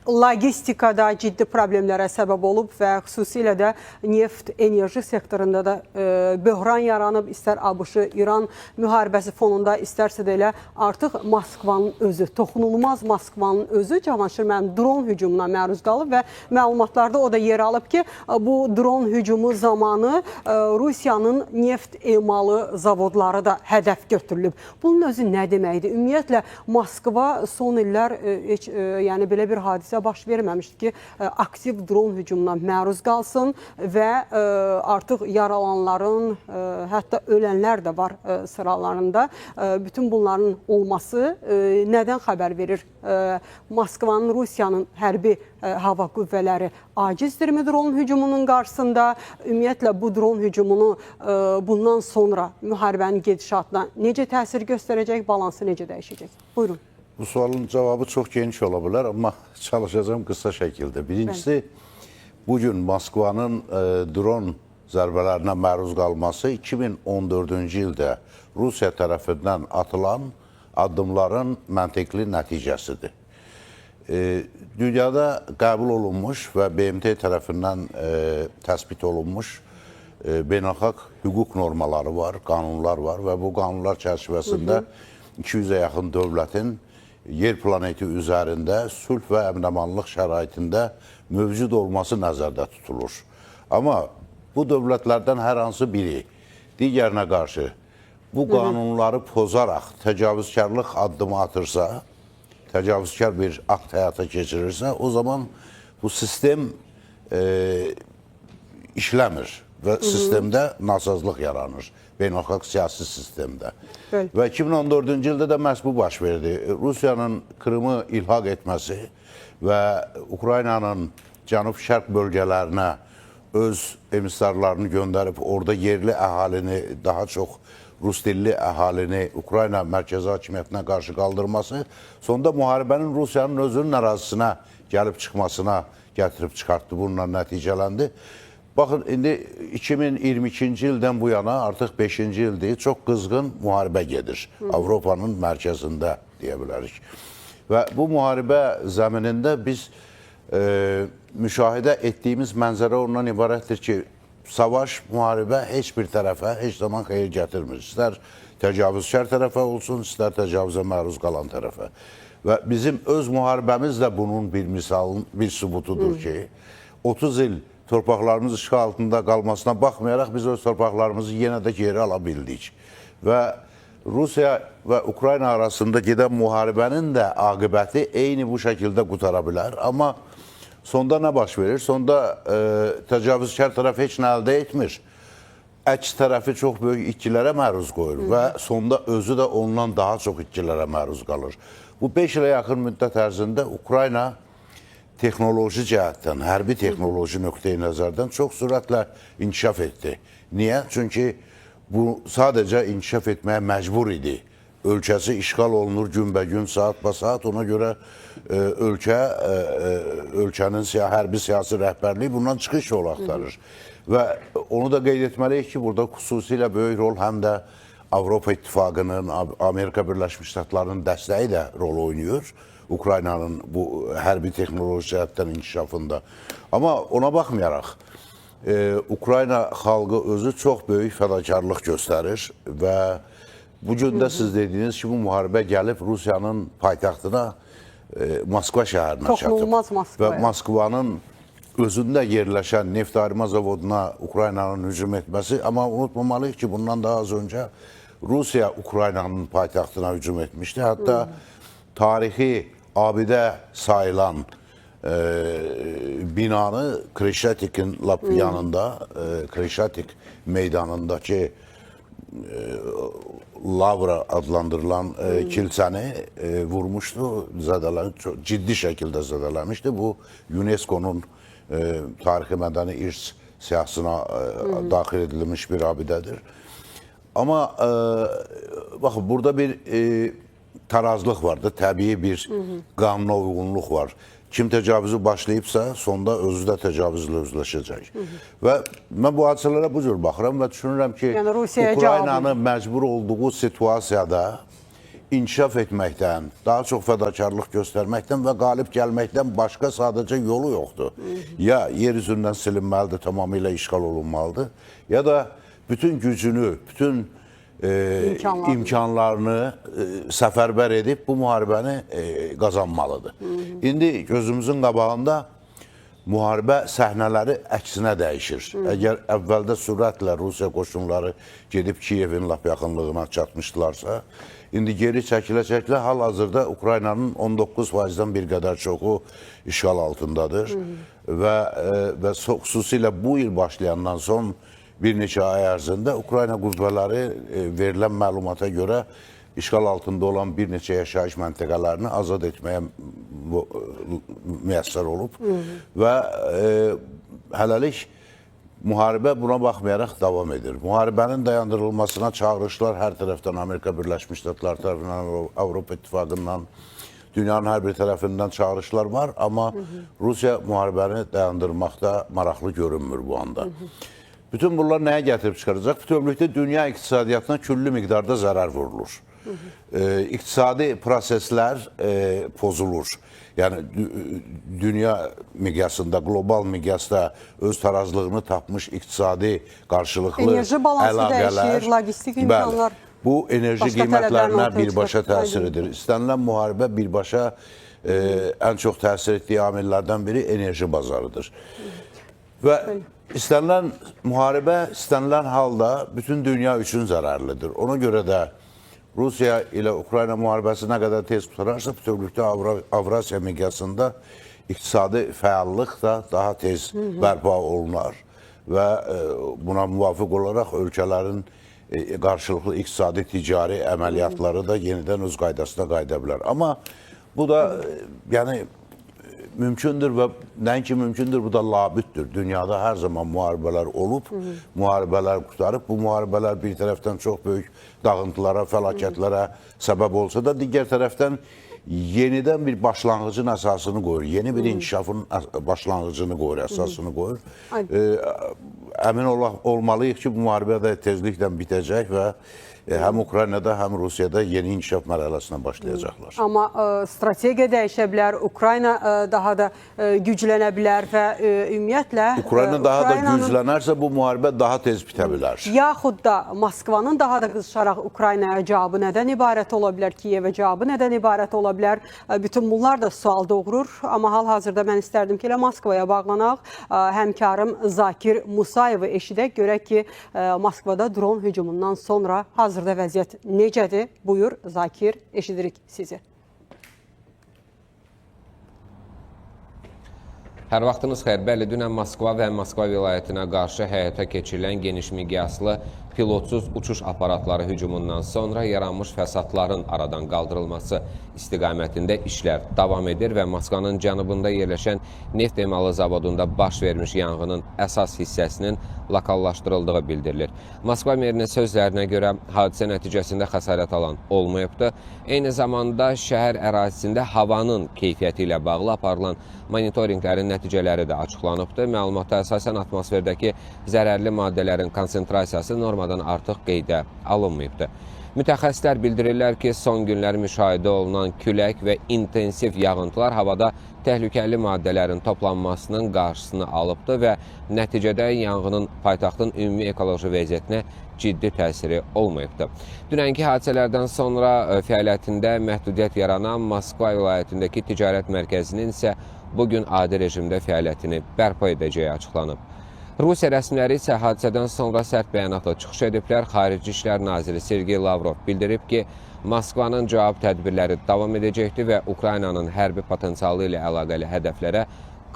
logistikada ciddi problemlərə səbəb olub və xüsusilə də neft, enerji sektorunda da böhran yaranıb, istər ABŞ, İran müharibəsi fonunda, istərsə də elə artıq Moskvanın özü, toxunulmaz Moskvanın özü Cavanşir müəllim dron hücumuna məruz qalıb və məlumatlarda o da yer alıb ki, bu dron hücumu zamanı Rusiyanın neft emalı zavodları da hədəf götürülüb. Bunun özü nə deməkdir? Ümumiyyətlə, Moskva son illər heç yəni belə bir hadisə baş verməmişdi ki, aktiv dron hücumuna məruz qalsın və artıq yaralanların, hətta ölənlər də var sıralarında. Bütün bunların olması nədən xəbər verir? Moskvanın, Rusiyanın hərbi hava qüvvələri acizdirmi dron hücumunun qarşısında? Ümumiyyətlə, bu dron hücumunu bundan sonra müharibənin gedişatına necə təsir göstərəcək, balansı necə dəyişəcək? Buyurun. Bu sualın cavabı çox geniş ola bilər, amma çalışacağım qısa şəkildə. Birincisi, bugün Moskvanın dron zərbələrinə məruz qalması 2014-cü ildə Rusiya tərəfindən atılan addımların məntiqli nəticəsidir. Dünyada qəbul olunmuş və BMT tərəfindən təsbit olunmuş beynəlxalq hüquq normaları var, qanunlar var və bu qanunlar çərçivəsində 200-ə yaxın dövlətin yer planeti üzərində sülh və əmin-amanlıq şəraitində mövcud olması nəzərdə tutulur. Amma bu dövlətlərdən hər hansı biri digərinə qarşı bu qanunları pozaraq təcavüzkarlıq addımı atırsa, təcavüzkar bir akt həyata keçirirsə, o zaman bu sistem işləmir və sistemdə nasazlıq yaranır, beynəlxalq siyasi sistemdə. Və 2014-cü ildə də məhz bu baş verdi. Rusiyanın Krımı ilhaq etməsi və Ukraynanın cənub-şərq bölgələrinə öz emissarlarını göndərib, orada yerli əhalini, daha çox rus dilli əhalini Ukrayna mərkəzi hakimiyyətinə qarşı qaldırması, sonda müharibənin Rusiyanın özünün ərazisinə gəlib çıxmasına gətirib çıxartdı, bununla nəticələndi. Baxın, indi 2022-ci ildən bu yana artıq 5-ci ildir, çox qızğın müharibə gedir. Avropanın mərkəzində deyə bilərik. Və bu müharibə zəminində biz müşahidə etdiyimiz mənzərə ondan ibarətdir ki, savaş, müharibə heç bir tərəfə heç zaman xeyir gətirmir. İstər təcavüzkar tərəfə olsun, istər təcavüzə məruz qalan tərəfə. Və bizim öz müharibəmiz də bunun bir misalın, bir sübutudur ki, 30 il torpaqlarımız işğal altında qalmasına baxmayaraq biz öz torpaqlarımızı yenə də geri ala bildik. Və Rusiya və Ukrayna arasında gedən müharibənin də aqibəti eyni bu şəkildə qutara bilər. Amma sonda nə baş verir? Sonda təcavüzkar tərəf heç nə əldə etmir. Əks tərəfi çox böyük itkilərə məruz qoyur və sonda özü də ondan daha çox itkilərə məruz qalır. Bu 5 ilə yaxın müddət ərzində Ukrayna texnoloji cəhətdən, hərbi texnoloji nöqteyi nəzərdən çox sürətlə inkişaf etdi. Niyə? Çünki bu sadəcə inkişaf etməyə məcbur idi. Ölkəsi işğal olunur günbəgün, saat-ba-saat. Ona görə ölkənin hərbi siyasi rəhbərliyi bundan çıxış yolu axtarır. Və onu da qeyd etməliyik ki, burada xüsusilə böyük rol həm də Avropa İttifaqının, Amerika Birləşmiş Ştatlarının dəstəyi də rol oynayır. Ukraynanın bu hərbi texnoloji cəhətdən inkişafında. Amma ona baxmayaraq, Ukrayna xalqı özü çox böyük fədakarlıq göstərir və bu gün də siz dediyiniz ki, bu müharibə gəlib Rusiyanın paytaxtına, Moskva şəhərinə çatıb. Və Moskvanın özündə yerləşən neft arima zavoduna Ukraynanın hücum etməsi, amma unutmamalıyıq ki, bundan daha az öncə Rusiya Ukraynanın paytaxtına hücum etmişdi. Hətta tarixi abidə sayılan binanı Kreshatikin lap yanında, Kreshatik meydanındakı Lavra adlandırılan kilsəni vurmuşdu, çox ciddi şəkildə zədələmişdi. Bu UNESCO-nun tarixi mədəni irs siyahısına daxil edilmiş bir abidədir. Amma baxın, burada bir tarazlıq vardır, təbii bir qanuna uyğunluq var. Kim təcavüzü başlayıbsa, sonda özü də təcavüzlə üzləşəcək. Və mən bu hadisələrə bu cür baxıram və düşünürəm ki, Ukraynanın məcbur olduğu situasiyada inkişaf etməkdən, daha çox fədakarlıq göstərməkdən və qalib gəlməkdən başqa sadəcə yolu yoxdur. Ya yer üzündən silinməlidir, tamamilə işğal olunmalıdır, ya da bütün gücünü, bütün imkanlarını səfərbər edib bu müharibəni qazanmalıdır. İndi gözümüzün qabağında müharibə səhnələri əksinə dəyişir. Əgər əvvəldə sürətlə Rusiya qoşunları gedib Kiyevin lap yaxınlığına çatmışdılarsa, indi geri çəkilə-çəkilə hal-hazırda Ukraynanın 19%-dən bir qədər çoxu işğal altındadır və xüsusilə bu il başlayandan son bir neçə ay ərzində Ukrayna qüvvələri verilən məlumata görə işğal altında olan bir neçə yaşayış məntəqələrini azad etməyə müyəssər olub və hələlik müharibə buna baxmayaraq davam edir. Müharibənin dayandırılmasına çağırışlar hər tərəfdən Amerika Birləşmiş Ştatları tərəfindən, Avropa İttifaqından, dünyanın hər bir tərəfindən çağırışlar var, amma Rusiya müharibəni dayandırmaqda maraqlı görünmür bu anda. Bütün bunlar nəyə gətirib çıxaracaq? Bütövlükdə dünya iqtisadiyyatına küllü miqdarda zərər vurulur. İqtisadi proseslər pozulur. Yəni, dünya miqyasında, global miqyasda öz tarazlığını tapmış iqtisadi qarşılıqlı enerji balansı dəyişir, logistik imkanlar. Bu enerji qiymətlərinə birbaşa təsir edir. İstənilən müharibə birbaşa ən çox təsir etdiyi amillərdən biri enerji bazarıdır. Və istənilən müharibə, istənilən halda bütün dünya üçün zərərlidir. Ona görə də Rusiya ilə Ukrayna müharibəsi nə qədər tez tutararsa, bütövlükdə Avrasiya miqyasında iqtisadi fəallıq da daha tez bərpa olunar və buna müvafiq olaraq ölkələrin qarşılıqlı iqtisadi ticari əməliyyatları da yenidən öz qaydasına qayıda bilər. Amma bu da yəni mümkündür və nəinki mümkündür, bu da labüddür. Dünyada hər zaman müharibələr olub, müharibələr qutarıb. Bu müharibələr bir tərəfdən çox böyük dağıntılara, fəlakətlərə səbəb olsa da, digər tərəfdən yenidən bir başlanğıcın əsasını qoyur. Yeni bir inkişafın başlanğıcını qoyur, əsasını qoyur. Əmin olmalıyıq ki, bu müharibə də tezliklə bitəcək və həm Ukraynada, həm Rusiyada yeni inkişaf mərhələsinə başlayacaqlar. Amma strategiya dəyişə bilər, Ukrayna daha da güclənə bilər və ümumiyyətlə... Ukrayna daha da güclənərsə bu müharibə daha tez bitə bilər. Yaxud da Moskvanın daha da qızışaraq Ukraynaya cavabı nədən ibarət ola bilər, Kiyevə cavabı nədən ibarət ola bilər? Bütün bunlar da sual doğurur. Amma hal-hazırda mən istərdim ki, elə Moskvaya bağlanaq. Həmkarım Zakir Musayevi eşidək, görək ki, Moskvada dron hücumundan sonra hazırda vəziyyət necədir? Buyur, Zakir, eşidirik sizi. Hər vaxtınız xeyr. Bəli, dünən Moskva və Moskva vilayətinə qarşı həyata keçirilən geniş miqyaslı pilotsuz uçuş aparatları hücumundan sonra yaranmış fəsadların aradan qaldırılması istiqamətində işlər davam edir və Moskvanın cənubunda yerləşən neft emalı zavodunda baş vermiş yanğının əsas hissəsinin lokallaşdırıldığı bildirilir. Moskva merinin sözlərinə görə hadisə nəticəsində xəsarət alan olmayıbdır. Eyni zamanda şəhər ərazisində havanın keyfiyyəti ilə bağlı aparılan monitorinqlərin nəticələri də açıqlanıbdır. Məlumata əsasən atmosferdəki zərərli maddələrin konsentrasiyası normadan artıq qeydə alınmayıbdır. Mütəxəssislər bildirirlər ki, son günlər müşahidə olunan külək və intensiv yağıntılar havada təhlükəli maddələrin toplanmasının qarşısını alıbdır və nəticədə yanğının paytaxtın ümumi ekoloji vəziyyətinə ciddi təsiri olmayıbdır. Dünənki hadisələrdən sonra fəaliyyətində məhdudiyyət yaranan Moskva vilayətindəki ticarət mərkəzinin isə bugün adi rejimdə fəaliyyətini bərpa edəcəyi açıqlanıb. Rusiya rəsmiləri isə hadisədən sonra sərt bəyanatla çıxış ediblər. Xarici İşlər Naziri Sergey Lavrov bildirib ki, Moskvanın cavab tədbirləri davam edəcəkdir və Ukraynanın hərbi potensialı ilə əlaqəli hədəflərə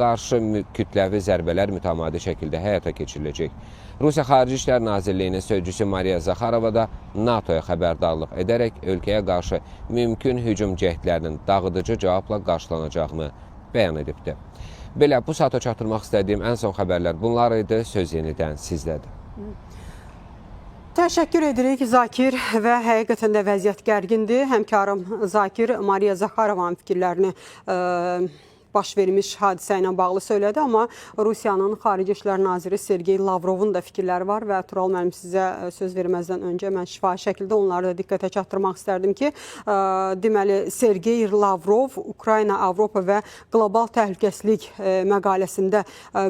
qarşı kütləvi zərbələr mütəmadi şəkildə həyata keçiriləcək. Rusiya Xarici İşlər Nazirliyinin sözcüsü Mariya Zakharova da NATO-ya xəbərdarlıq edərək ölkəyə qarşı mümkün hücum cəhdlərinin dağıdıcı cavabla qarşılanacağını bəyan edibdir. Belə, bu saata çatdırmaq istədiyim ən son xəbərlər bunlar idi. Söz yenidən sizdədir. Təşəkkür edirik Zakir və həqiqətən də vəziyyət gərgindir. Həmkarım Zakir Mariya Zakharovanın fikirlərini baş vermiş hadisə ilə bağlı söylədi, amma Rusiyanın Xarici İşlər Naziri Sergey Lavrovun da fikirləri var və Tural müəllim sizə söz verməzdən öncə mən şifahi şəkildə onları da diqqətə çatdırmaq istərdim ki, deməli Sergey Lavrov Ukrayna, Avropa və qlobal təhlükəsizlik məqaləsində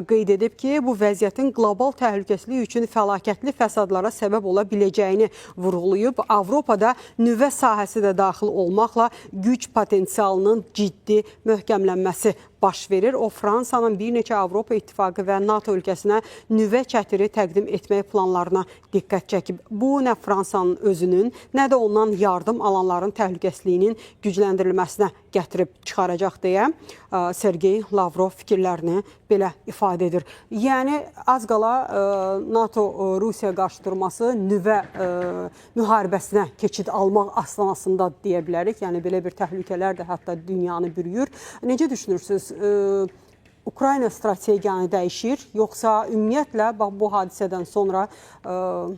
qeyd edib ki, bu vəziyyətin qlobal təhlükəsizlik üçün fəlakətli fəsadlara səbəb ola biləcəyini vurğulayıb. Avropada nüvə sahəsi də daxil olmaqla güc potensialının ciddi möhkəmlənməsi baş verir. O, Fransanın bir neçə Avropa İttifaqı və NATO ölkəsinə nüvə çətiri təqdim etmək planlarına diqqət çəkib. Bu, nə Fransanın özünün, nə də ondan yardım alanların təhlükəsizliyinin gücləndirilməsinə gətirib çıxaracaq deyə Sergey Lavrov fikirlərini belə ifadə edir. Yəni, az qala NATO-Rusiya qarşıdurması nüvə müharibəsinə keçid almaq astanasında deyə bilərik. Yəni, belə bir təhlükələr də hətta dünyanı bürüyür. Necə düşünürsünüz? Ukrayna strategiyanı dəyişir, yoxsa ümumiyyətlə bu hadisədən sonra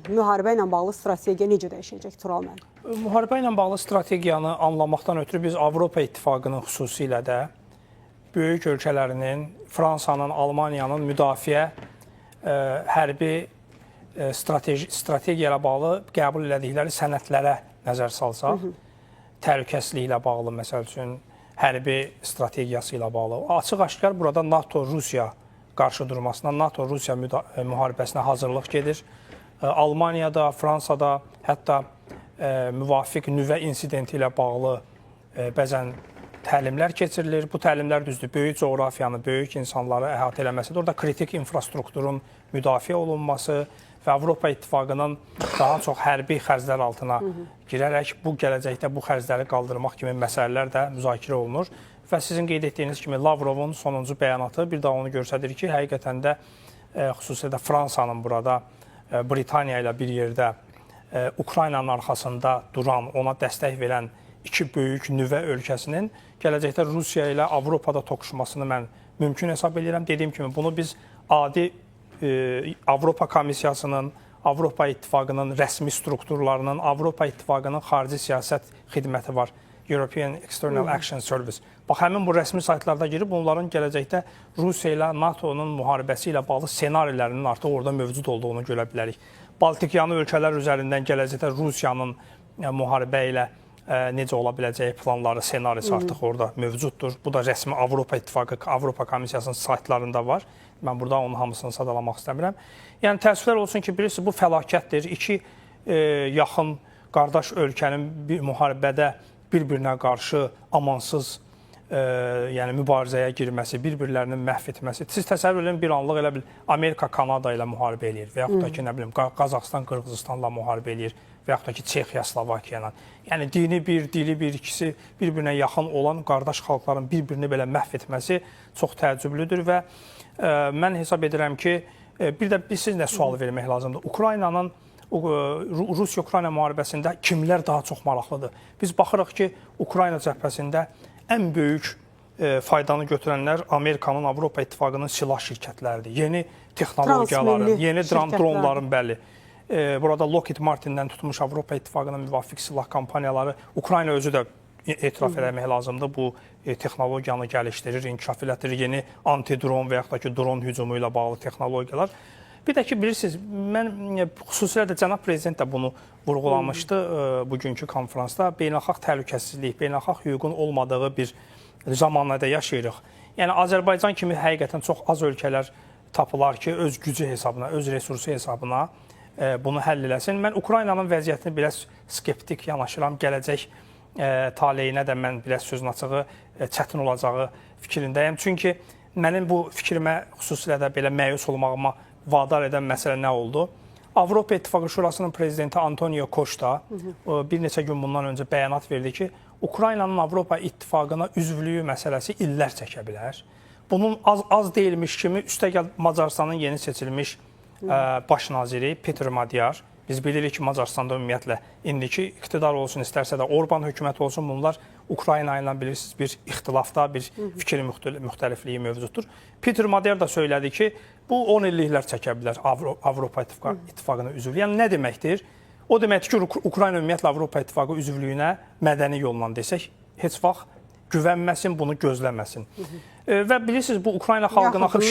müharibə ilə bağlı strategiya necə dəyişəcək Tural müəllim? Müharibə ilə bağlı strategiyanı anlamaqdan ötürü biz Avropa İttifaqının xüsusilə də böyük ölkələrinin, Fransanın, Almaniyanın müdafiə hərbi strategiya ilə bağlı qəbul elədikləri sənədlərə nəzər salsaq, təhlükəsizliklə bağlı, məsəl üçün, hərbi strategiyası ilə bağlı. Açıq-aşkar burada NATO-Rusiya qarşıdurmasına, NATO-Rusiya müharibəsinə hazırlıq gedir. Almaniyada, Fransada hətta müvafiq nüvə insidenti ilə bağlı bəzən təlimlər keçirilir. Bu təlimlər düzdür, böyük coğrafiyanı, böyük insanları əhatə eləməsidir. Orada kritik infrastrukturun müdafiə olunması və Avropa İttifaqının daha çox hərbi xərclər altına girərək bu gələcəkdə bu xərcləri qaldırmaq kimi məsələlər də müzakirə olunur. Və sizin qeyd etdiyiniz kimi Lavrovun sonuncu bəyanatı bir daha onu göstərir ki, həqiqətən də xüsusilə də Fransanın burada Britaniya ilə bir yerdə Ukraynanın arxasında duran, ona dəstək verən iki böyük nüvə ölkəsinin gələcəkdə Rusiya ilə Avropada toqquşmasını mən mümkün hesab edirəm. Dediyim kimi bunu biz adi Avropa Komissiyasının, Avropa İttifaqının rəsmi strukturlarının, Avropa İttifaqının xarici siyasət xidməti var, European External Action Service. Bax, həmin bu rəsmi saytlarda girib, onların gələcəkdə Rusiya ilə NATO-nun müharibəsi ilə bağlı senarilərinin artıq orada mövcud olduğunu görə bilərik. Baltikyanı ölkələr üzərindən gələcəkdə Rusiyanın müharibə ilə necə ola biləcəyi planları, senarisi artıq orada mövcuddur. Bu da rəsmi Avropa İttifaqı, Avropa Komissiyasının saytlarında var. Mən burada onun hamısını sadalamaq istəmirəm. Yəni, təəssüflər olsun ki, bilirsiniz, bu fəlakətdir. İki yaxın qardaş ölkənin bir müharibədə bir-birinə qarşı amansız mübarizəyə girməsi, bir-birlərinin məhv etməsi. Siz təsəvvür edin, bir anlıq elə bil Amerika Kanada ilə müharibə eləyir və yaxud da ki, nə bilim, Qazaxstan Qırğızıstanla müharibə eləyir və yaxud da ki, Çexiya Slovakiya ilə. Yəni, dini bir, dili bir, ikisi bir-birinə yaxın olan qardaş xalqların bir-birini belə məhv etməsi çox təəccüblüdür və mən hesab edirəm ki, bir də siz nə sual vermək lazımdır. Ukraynanın Rusiya-Ukrayna müharibəsində kimlər daha çox maraqlıdır? Biz baxırıq ki, Ukrayna cəbhəsində ən böyük faydanı götürənlər Amerikanın, Avropa İttifaqının silah şirkətləridir. Yeni texnologiyaların, yeni dronların, bəli. Burada Lockheed Martin'dən tutmuş Avropa İttifaqının müvafiq silah kampaniyaları, Ukrayna özü də etiraf eləmək lazımdır. Bu texnologiyanı gəlişdirir, inkişaf elətdirir, yeni anti-dron və yaxud da ki, dron hücumu ilə bağlı texnologiyalar. Bir də ki, bilirsiniz, mən xüsusilə də cənab prezident də bunu vurğulamışdı bugünkü konferansda. Beynəlxalq təhlükəsizlik, beynəlxalq hüququn olmadığı bir zamanlarda yaşayırıq. Yəni, Azərbaycan kimi həqiqətən çox az ölkələr tapılar ki, öz gücü hesabına, öz resursu hesabına bunu həll eləsin. Mən Ukraynanın vəziyyətini biraz skeptik yanaşıram. Gələcək taleyinə də mən biraz sözün açığı çətin olacağı fikrindəyəm. Çünki mənim bu fikrimə xüsusilə də belə məyus olmağıma vadar edən məsələ nə oldu? Avropa İttifaqı Şurasının prezidenti Antonio Costa bir neçə gün bundan öncə bəyanat verdi ki, Ukraynanın Avropa İttifaqına üzvlüyü məsələsi illər çəkə bilər. Bunun az deyilmiş kimi üstəgəl Macarıstanın yeni seçilmiş baş naziri Peter Madyar. Biz bilirik ki, Macarıstanda ümumiyyətlə indiki iqtidar olsun, istərsə də Orban hökuməti olsun, bunlar Ukrayna ilə bilirsiniz bir ixtilafda, bir fikir müxtəlifliyi mövcuddur. Peter Madyar da söylədi ki, bu 10 illiklər çəkə bilər Avropa İttifaqına üzvlüyü. Yəni nə deməkdir? O deməkdir ki, Ukrayna ümumiyyətlə Avropa İttifaqı üzvlüyünə mədəni yolla desək, heç vaxt güvənməsin, bunu gözləməsin. Və bilirsiniz, bu Ukrayna xalqını axır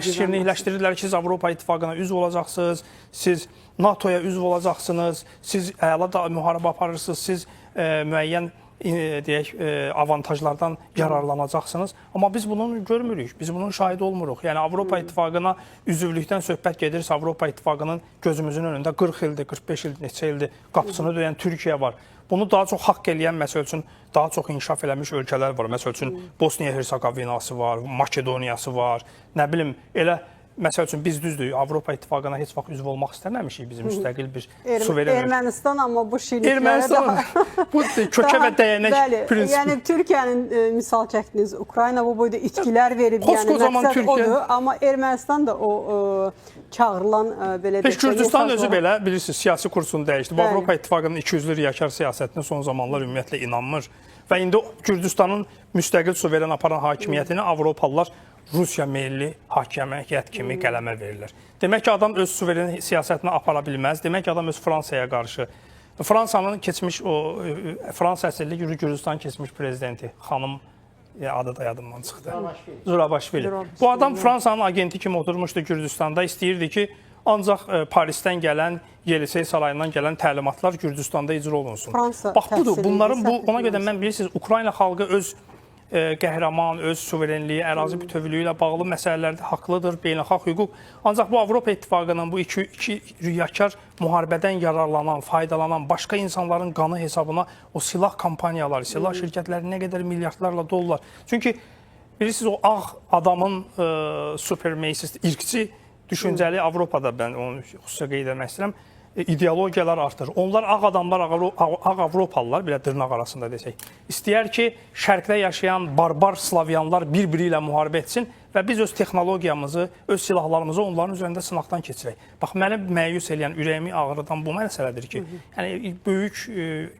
şirinlikləşdirirlər ki, siz Avropa İttifaqına üzv olacaqsınız, siz NATO-ya üzv olacaqsınız, siz əla da müharibə aparırsınız, siz müəyyən deyək, avantajlardan yararlanacaqsınız. Amma biz bunu görmürük, biz bunun şahidi olmuruq. Yəni, Avropa İttifaqına üzvlükdən söhbət gedirsə, Avropa İttifaqının gözümüzün önündə 40 ildir, 45 ildir, neçə ildir qapısını döyən Türkiyə var. Bunu daha çox haqq eləyən, məsəl üçün, daha çox inkişaf eləmiş ölkələr var. Məsəl üçün, Bosniya-Hersegovinası var, Makedoniyası var, nə bilim, elə məsəl üçün, biz düzdür, Avropa İttifaqına heç vaxt üzv olmaq istəməmişik, bizim müstəqil bir suveren ölkə. Ermənistan amma bu şirinliklərə daha... Bu kökə və dəyənək prinsipi. Yəni, Türkiyənin misal çəkdiniz, Ukrayna bu boyda itkilər verib, yəni məqsəd odur, amma Ermənistan da o çağırılan, belə deyək... Gürcüstan özü belə, bilirsiniz, siyasi kursunu dəyişdi. Bu Avropa İttifaqının 200'lü riyakar siyasətinə son zamanlar ümumiyyətlə inanmır. Və indi Gürcüstanın müstəqil suveren aparan hakimiyyətini Avropalılar Rusiya meyilli hakimiyyət kimi qələmə verirlər. Demək ki, adam öz suveren siyasətini apara bilməz. Demək ki, adam öz Fransaya qarşı. Fransanın keçmiş, Fransa əsilli Gürcüstan keçmiş prezidenti, xanım adı da yadımdan çıxdı. Zurabaşvili. Bu adam Fransanın agenti kimi oturmuşdu Gürcüstanda. İstəyirdi ki, ancaq Parisdən gələn, Yelisey sarayından gələn təlimatlar Gürcüstanda icra olunsun. Bax, budur. Bunların, ona görə mən bilirsiniz, Ukrayna xalqı öz qəhrəman, öz suverenliyi, ərazi bütövlüyü ilə bağlı məsələlərdə haqlıdır, beynəlxalq hüquq. Ancaq bu Avropa İttifaqının bu iki riyakar müharibədən yararlanan, faydalanan, başqa insanların qanı hesabına o silah kampaniyaları, silah şirkətləri nə qədər milyardlarla dollar. Çünki bilirsiniz, o ağ adamın supermeysist, irqçi düşüncəli Avropada, mən onu xüsusə qeyd etmək istəyirəm, ideologiyalar artır. Onlar ağ adamlar, ağ Avropalılar, belə dırnaq arasında desək, istəyər ki, şərqdə yaşayan barbar Slavyanlar bir-biri ilə müharibə etsin və biz öz texnologiyamızı, öz silahlarımızı onların üzərində sınaqdan keçirək. Bax, məni məyus eləyən, ürəyimi ağrıdan bu məsələdir ki, yəni, böyük,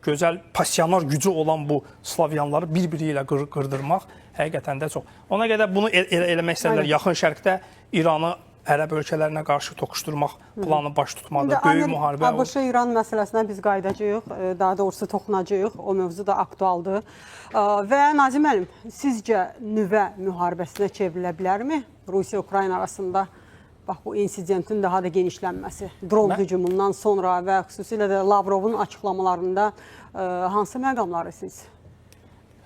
gözəl, passionar gücü olan bu Slavyanları bir-biri ilə qırdırmaq həqiqətən də çox. Ona qədər bunu eləmək istəyirlər. Yaxın şərqdə İranı ərəb ölkələrinə qarşı toqquşdurmaq planı baş tutmadı. Böyük müharibə olur. ABŞ-İran məsələsinə biz qayıdacağıq, daha doğrusu toxunacağıq. O mövzu da aktualdır. Və Nazim müəllim, sizcə nüvə müharibəsinə çevrilə bilərmi Rusiya-Ukrayna arasında? Bax, bu insidentin daha da genişlənməsi, dron hücumundan sonra və xüsusilə də Lavrovun açıqlamalarında hansı məqamları siz?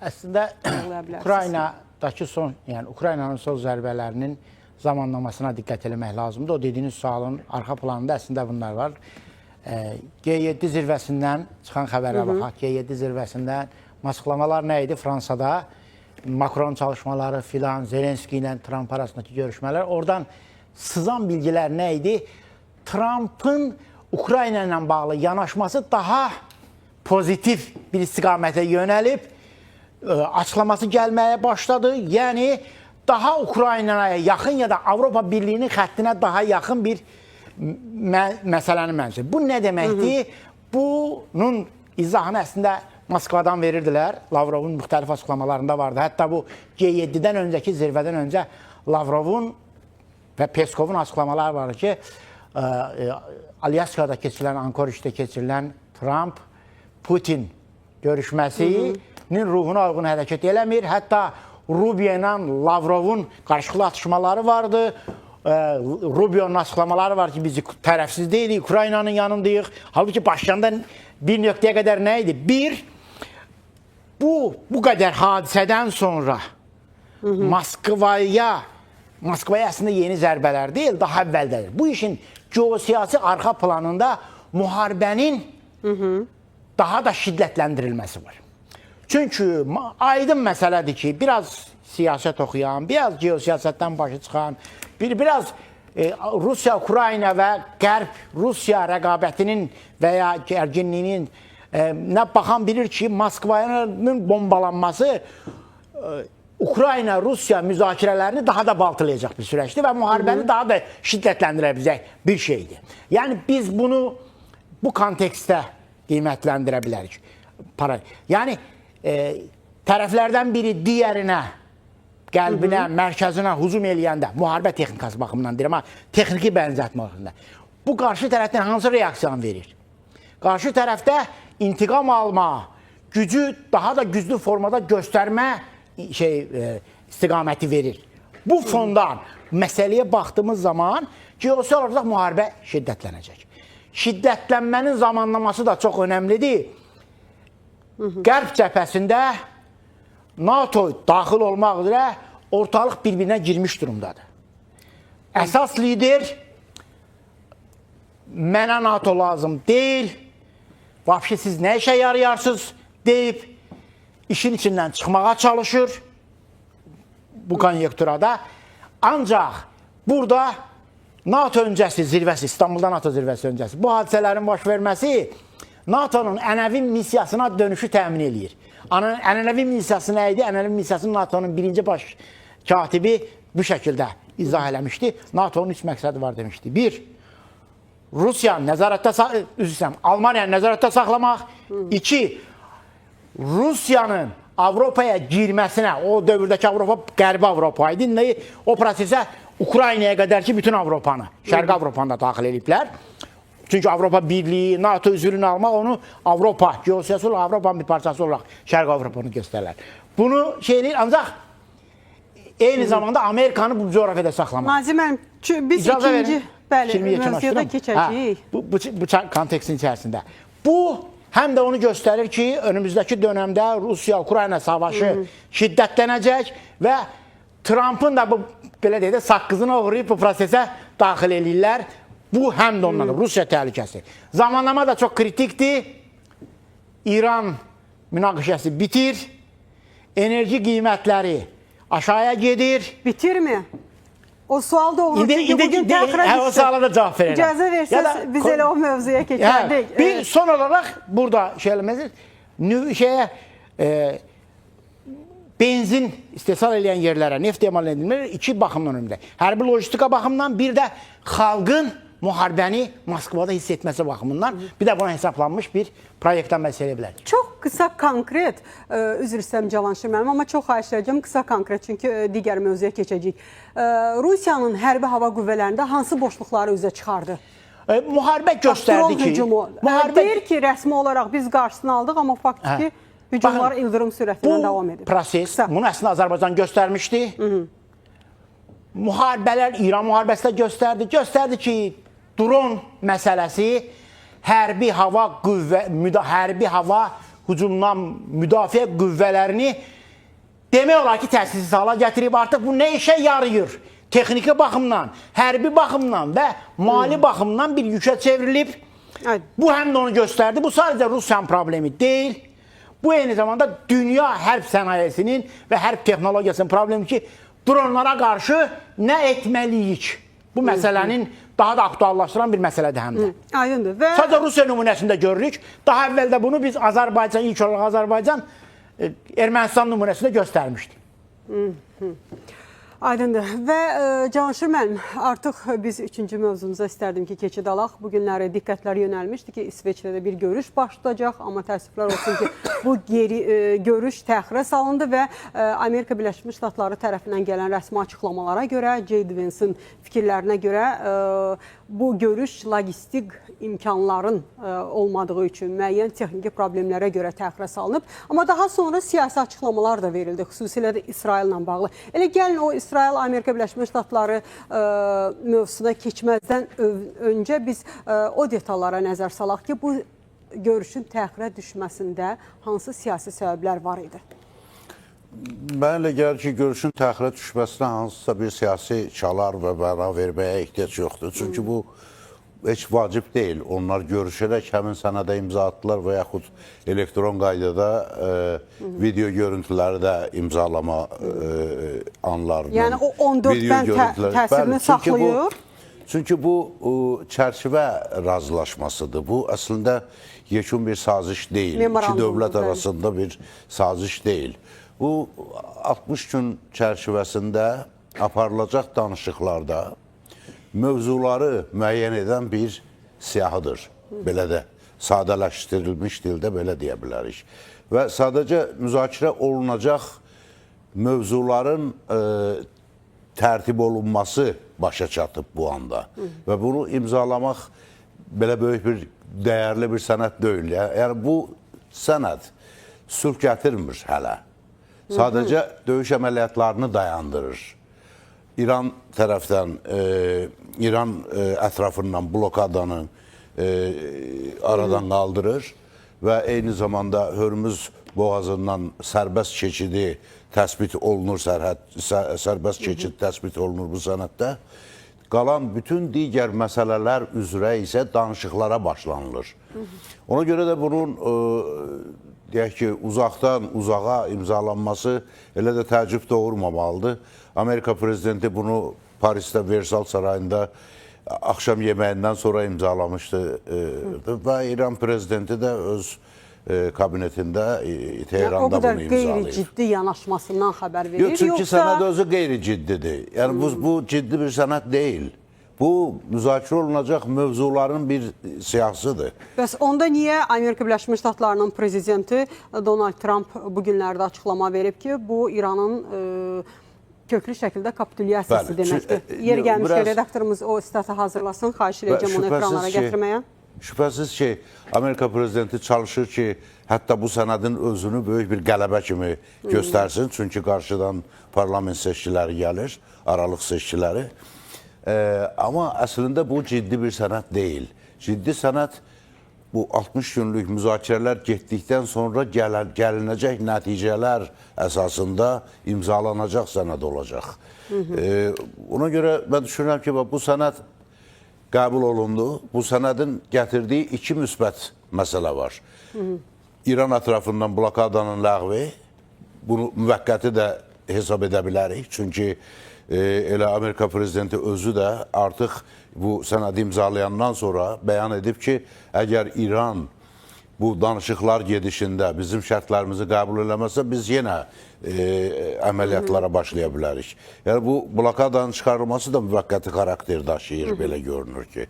Əslində, Ukraynadakı son, yəni Ukraynanın son zərbələrinin zamanlamasına diqqət eləmək lazımdır. O dediyiniz sualın arxa planında əslində bunlar var. G7 zirvəsindən çıxan xəbərə baxaq. G7 zirvəsindən açıqlamalar nə idi? Fransada Makron çalışmaları filan, Zelenski ilə Trump arasındakı görüşmələr. Oradan sızan bilgilər nə idi? Trumpın Ukrayna ilə bağlı yanaşması daha pozitiv bir istiqamətə yönəlib, açıqlaması gəlməyə başladı. Yəni, daha Ukraynaya yaxın ya da Avropa Birliyinin xəttinə daha yaxın bir məsələni mənzil. Bu nə deməkdir? Bunun izahını əslində Moskvadan verirdilər. Lavrovun müxtəlif açıqlamalarında vardı. Hətta bu G7-dən öncəki zirvədən öncə Lavrovun və Peskovun açıqlamaları var ki, Alyaskada keçirilən, Ankoricdə keçirilən Trump-Putin görüşməsinin ruhuna uyğun hərəkət eləmir. Hətta Rubio ilə Lavrovun qarşılıqlı atışmaları vardı. Rubio'nun açıqlamaları var ki, biz tərəfsiz deyilik, Ukraynanın yanındayıq. Halbuki başlayanda bir nöqtəyə qədər nə idi? Bir, bu qədər hadisədən sonra Moskvaya əslində yeni zərbələr deyil, daha əvvəldir. Bu işin geosiyasi arxa planında müharibənin daha da şiddətləndirilməsi var. Çünki aydın məsələdir ki, biraz siyasət oxuyan, biraz geosiyasətdən başı çıxan, biraz Rusiya-Ukrayna və Qərb-Rusiya rəqabətinin və ya gərginliyinin nə baxan bilir ki, Moskvanın bombalanması Ukrayna-Rusiya müzakirələrini daha da baltılayacaq bir süreçdir və müharibəni daha da şiddətləndirə biləcək bir şeydir. Yəni, biz bunu bu kontekstdə qiymətləndirə bilərik. Yəni, tərəflərdən biri digərinə, qəlbinə, mərkəzinə hücum eləyəndə, müharibə texnikası baxımından deyirəm, texniki bənzətmə baxımından, bu qarşı tərəfdən hansı reaksiyanı verir? Qarşı tərəfdə intiqam alma, gücü daha da güclü formada göstərmə istiqaməti verir. Bu fondan məsələyə baxdığımız zaman geosiyal olaraq müharibə şiddətlənəcək. Şiddətlənmənin zamanlaması da çox önəmlidir. Qərb cəbhəsində NATO daxil olmaq üzrə ortalıq bir-birinə girmiş durumdadır. Əsas lider mənə NATO lazım deyil, vəbşi siz nə işə yarayarsınız deyib işin içindən çıxmağa çalışır bu konjekturada. Ancaq burada NATO öncəsi zirvəsi, İstanbulda NATO zirvəsi öncəsi, bu hadisələrin baş verməsi NATO'nun ənəvi missiyasına dönüşü təmin edir. Ənəvi missiyası nə idi? Ənəvi missiyasını NATO'nun birinci baş katibi bu şəkildə izah eləmişdi. NATO'nun 3 məqsədi var demişdi. 1. Rusiyanı Almaniyanı nəzarətdə saxlamaq. 2. Rusiyanın Avropaya girməsinə, o dövrdəki Avropa Qərbi Avropa idi. O prosesə Ukraynaya qədər ki, bütün Avropanı, Şərqi Avropanı da daxil ediblər. Çünki Avropa Birliyi, NATO üzvlüyünü almaq onu Avropa, geosiyasi olaraq Avropanın bir parçası olaraq Şərqi Avropanı göstərilər. Bunu deyir, ancaq eyni zamanda Amerikanı bu coğrafiyada saxlamaq. Nazim müəllim, biz ikinci mövzuya keçəcəyik. Bu kontekstin içərisində. Bu, həm də onu göstərir ki, önümüzdəki dönəmdə Rusiya-Ukrayna savaşı şiddətlənəcək və Trump'ın da bu, belə deyək də, saqqızını uğrayıb bu prosesə daxil edirlər. Bu, həm də ondan da Rusiya təhlükəsi. Zamanlama da çox kritikdir. İran münaqişəsi bitir. Enerji qiymətləri aşağıya gedir. Bitirmi? O sual doğru. İndi o suala da cavab verərəm. İcazə versəz, biz elə o mövzuya keçərdik. Bir son olaraq burada benzin istehsal edən yerlərə, neft emal edilmələr iki baxımdan önümdə. Hərbi lojistika baxımından, bir də xalqın müharibəni Moskvada hiss etməsi baxımından, bir də buna hesablanmış bir proyektdən məsələ bilər. Çox qısa konkret, üzr istəyirəm Cavanşir müəllim, amma çox xahiş edəcəm qısa konkret, çünki digər mövzuya keçəcəyik. Rusiyanın hərbi hava qüvvələrində hansı boşluqları üzə çıxardı? Müharibə göstərdi ki... Deyir ki, rəsmi olaraq biz qarşısını aldıq, amma faktiki hücumlar ildırım sürətindən davam edir. Bu proses, bunu əslində Azərbaycan göstərmişdi. Müharibələr, İran müharibəsi də göstərdi. Göstərdi ki, dron məsələsi hərbi hava hücumdan müdafiə qüvvələrini demək olar ki, təsirsiz hala gətirib. Artıq bu nə işə yarayır? Texniki baxımdan, hərbi baxımdan və mali baxımdan bir yükə çevrilib. Bu həm də onu göstərdi. Bu sadəcə Rusiyanın problemi deyil. Bu eyni zamanda dünya hərb sənayesinin və hərb texnologiyasının problemi ki, dronlara qarşı nə etməliyik? Bu məsələnin daha da aktuallaşdıran bir məsələdir həm də. Aydındır. Sadəcə Rusiya nümunəsində görürük. Daha əvvəldə bunu biz Azərbaycan, ilk olaraq Azərbaycan Ermənistan nümunəsində göstərmişdik. Aydındır. Və Cavanşir müəllim, artıq biz üçüncü mövzumuza istərdim ki, keçid alaq. Bu günləri diqqətlər yönəlmişdi ki, İsveçrədə bir görüş başlayacaq, amma təəssüflər olsun ki, bu görüş təxirə salındı və Amerika Birləşmiş Ştatları tərəfindən gələn rəsmi açıqlamalara görə, J.D. Vance'ın fikirlərinə görə bu görüş logistik imkanların olmadığı üçün müəyyən texniki problemlərə görə təxirə salınıb. Amma daha sonra siyasi açıqlamalar da verildi, xüsusilə də İsraillə bağlı. Elə gəlin o İsrail-Amerika Birləşmiş Ştatları mövzusuna keçməzdən öncə biz o detallara nəzər salaq ki, bu görüşün təxirə düşməsində hansı siyasi səbəblər var idi? Mənə elə gəlir ki, görüşün təxirə düşməsinə hansısa bir siyasi çalar və bəna verməyə ehtiyac yoxdur. Çünki bu heç vacib deyil. Onlar görüşərək həmin sənədə imza atdılar və yaxud elektron qaydada video görüntüləri də imzalama anlarının. Yəni o 14-dən təsirini saxlayır. Çünki bu çərçivə razılaşmasıdır. Bu əslində yekun bir saziş deyil. İki dövlət arasında bir saziş deyil. Bu 60 gün çərçivəsində aparılacaq danışıqlarda mövzuları müəyyən edən bir siyahıdır. Belə də sadələşdirilmiş dildə belə deyə bilərik. Və sadəcə müzakirə olunacaq mövzuların tərtib olunması başa çatıb bu anda. Və bunu imzalamaq belə böyük bir, dəyərli bir sənəd deyil. Yəni bu sənəd sülh gətirmir hələ. Sadəcə döyüş əməliyyatlarını dayandırır. İran tərəfdən, İran ətrafından blokadanı aradan qaldırır və eyni zamanda Hörmüz boğazından sərbəst keçidi təsbit olunur, sərbəst keçid təsbit olunur bu sənəddə. Qalan bütün digər məsələlər üzrə isə danışıqlara başlanılır. Ona görə də bunun deyək ki, uzaqdan uzağa imzalanması elə də təəccüb doğurmamalıdır. Amerika prezidenti bunu Parisdə Versal sarayında axşam yeməyindən sonra imzalamışdı və İran prezidenti də öz kabinetində Tehranda bunu imzalayır. O qədər qeyri-ciddi yanaşmasından xəbər verir. Yox, çünki sənəd özü qeyri-ciddidir. Yəni bu ciddi bir sənəd deyil. Bu müzakirə olunacaq mövzuların bir siyasıdır. Bəs onda niyə Amerika Birləşmiş Ştatlarının prezidenti Donald Trump bu günlərdə açıqlama verib ki, bu İranın köklü şəkildə kapitulyasiyası deməkdir? Yeri gəlmişkən redaktorumuz o statı hazırlasın, xahiş edəcəm onu ekranlara gətirməyə. Şübhəsiz ki, Amerika prezidenti çalışır ki, hətta bu sənədin özünü böyük bir qələbə kimi göstərsin. Çünki qarşıdan parlament seçkiləri gəlir, aralıq seçkiləri. Amma əslində bu ciddi bir sənəd deyil. Ciddi sənəd bu 60 günlük müzakirələr getdikdən sonra gəlinəcək nəticələr əsasında imzalanacaq sənəd olacaq. Ona görə mən düşünürəm ki, bu sənəd qəbul olundu. Bu sənədin gətirdiyi iki müsbət məsələ var. İran ətrafından blokadanın ləğvi, bunu müvəqqəti də hesab edə bilərik. Çünki elə Amerika prezidenti özü də artıq bu sənədi imzalayandan sonra bəyan edib ki, əgər İran bu danışıqlar gedişində bizim şərtlərimizi qəbul eləməsə, biz yenə əməliyyatlara başlaya bilərik. Yəni bu blokadanın çıxarılması da müvəqqəti xarakter daşıyır, belə görünür ki.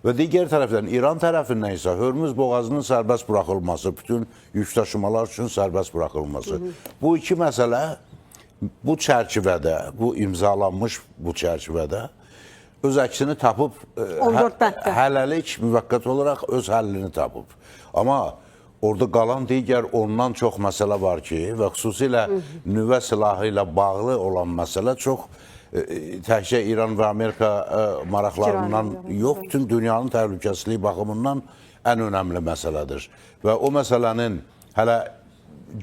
Və digər tərəfdən İran tərəfindən isə Hörmüz boğazının sərbəst buraxılması, bütün yük daşımalar üçün sərbəst buraxılması. Bu iki məsələ bu çərçivədə, bu imzalanmış bu çərçivədə öz əksini tapıb, hələlik müvəqqət olaraq öz həllini tapıb. Amma orada qalan digər ondan çox məsələ var ki, və xüsusilə nüvə silahı ilə bağlı olan məsələ çox təkcə İran və Amerika maraqlarından yox, bütün dünyanın təhlükəsizliyi baxımından ən önəmli məsələdir. Və o məsələnin hələ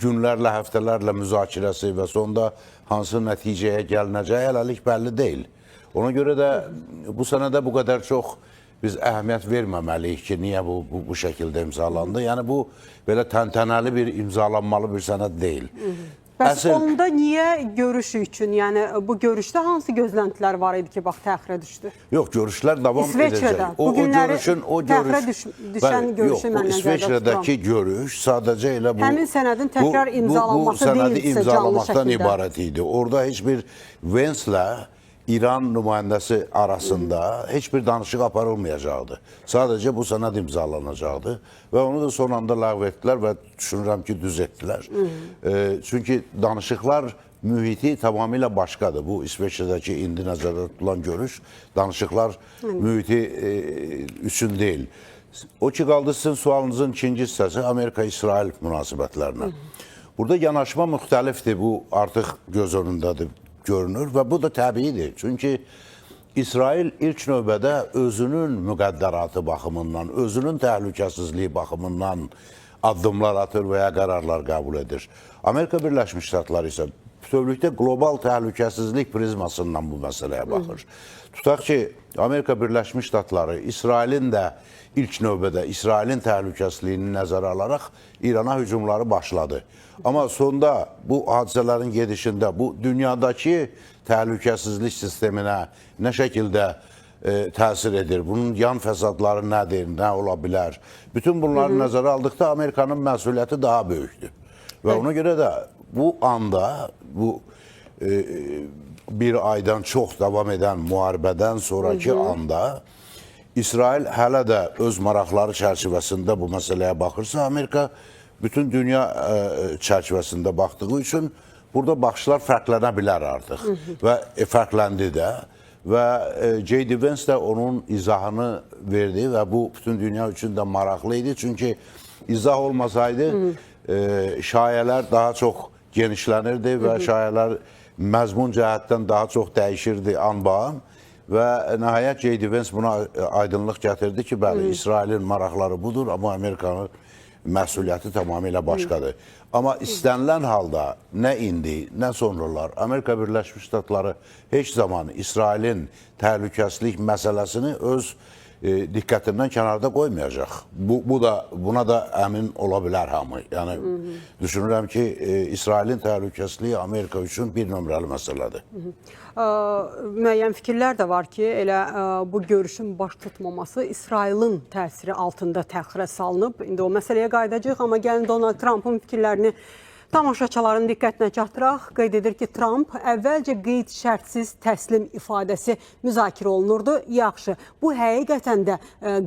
günlərlə, həftələrlə müzakirəsi və sonda hansı nəticəyə gəlinəcəyi hələlik bəlli deyil. Ona görə də bu sənədə bu qədər çox biz əhəmiyyət verməməliyik ki, niyə bu şəkildə imzalandı. Yəni bu belə təntənəli bir imzalanmalı bir sənəd deyil. Bəs onda niyə görüş üçün, yəni bu görüşdə hansı gözləntilər var idi ki, bax, təxirə düşdü? Yox, görüşlər davam edəcək. İsveçrədə, bu günləri təxirə düşən görüşü mən nəzərdə tuturam. İsveçrədəki görüş sadəcə elə bu... Həmin sənədin təkrar imzalanması deyilsə, canlı şəkildə. İbarət idi. Orada heç bir Venslə İran nümayəndəsi arasında heç bir danışıq aparılmayacaqdı. Sadəcə bu sənəd imzalanacaqdı və onu da son anda ləğv etdilər və düşünürəm ki, düz etdilər. Çünki danışıqlar mühiti tamamilə başqadır. Bu İsveçrədəki indi nəzərdə tutulan görüş danışıqlar mühiti üçün deyil. O ki, qaldı sizin sualınızın ikinci hissəsi Amerika-İsrail münasibətlərinə. Burada yanaşma müxtəlifdir, bu artıq göz önündədir. Görünür və bu da təbiidir. Çünki İsrail ilk növbədə özünün müqəddəratı baxımından, özünün təhlükəsizliyi baxımından addımlar atır və ya qərarlar qəbul edir. Amerika Birləşmiş Ştatları isə bütövlükdə qlobal təhlükəsizlik prizmasından bu məsələyə baxır. Tutaq ki, Amerika Birləşmiş Ştatları İsrailin də ilk növbədə İsrailin təhlükəsizliyini nəzərə alaraq İrana hücumları başladı. Amma sonda bu hadisələrin gedişində bu dünyadakı təhlükəsizlik sisteminə nə şəkildə təsir edir? Bunun yan fəsadları nədir, nə ola bilər? Bütün bunları nəzərə aldıqda Amerikanın məsuliyyəti daha böyükdür. Və ona görə də bu anda, bu bir aydan çox davam edən müharibədən sonraki anda İsrail hələ də öz maraqları çərçivəsində bu məsələyə baxırsa, Amerika bütün dünya çərçivəsində baxdığı üçün burada baxışlar fərqlənə bilər artıq və fərqləndi də və J.D. Vance də onun izahını verdi və bu bütün dünya üçün də maraqlı idi. Çünki izah olmasaydı şayələr daha çox genişlənirdi və şayələr məzmun cəhətdən daha çox dəyişirdi anbaan və nəhayət J.D. Vance buna aydınlıq gətirdi ki, bəli, İsrailin maraqları budur, amma Amerikanın məsuliyyəti tamamilə başqadır. Amma istənilən halda nə indi, nə sonralar Amerika Birləşmiş Ştatları heç zaman İsrailin təhlükəsizlik məsələsini öz diqqətindən kənarda qoymayacaq. Buna da əmin ola bilər hamı. Yəni, düşünürəm ki, İsrailin təhlükəsizliyi Amerika üçün bir nömrəli məsələdir. Müəyyən fikirlər də var ki, elə bu görüşün baş tutmaması İsrailin təsiri altında təxirə salınıb. İndi o məsələyə qayıdacaq, amma gəlin Donald Trump'ın fikirlərini tamaşaçıların diqqətinə çatdıraq. Qeyd edir ki, Trump əvvəlcə qeyd şərtsiz təslim ifadəsi müzakirə olunurdu. Yaxşı, bu həqiqətən də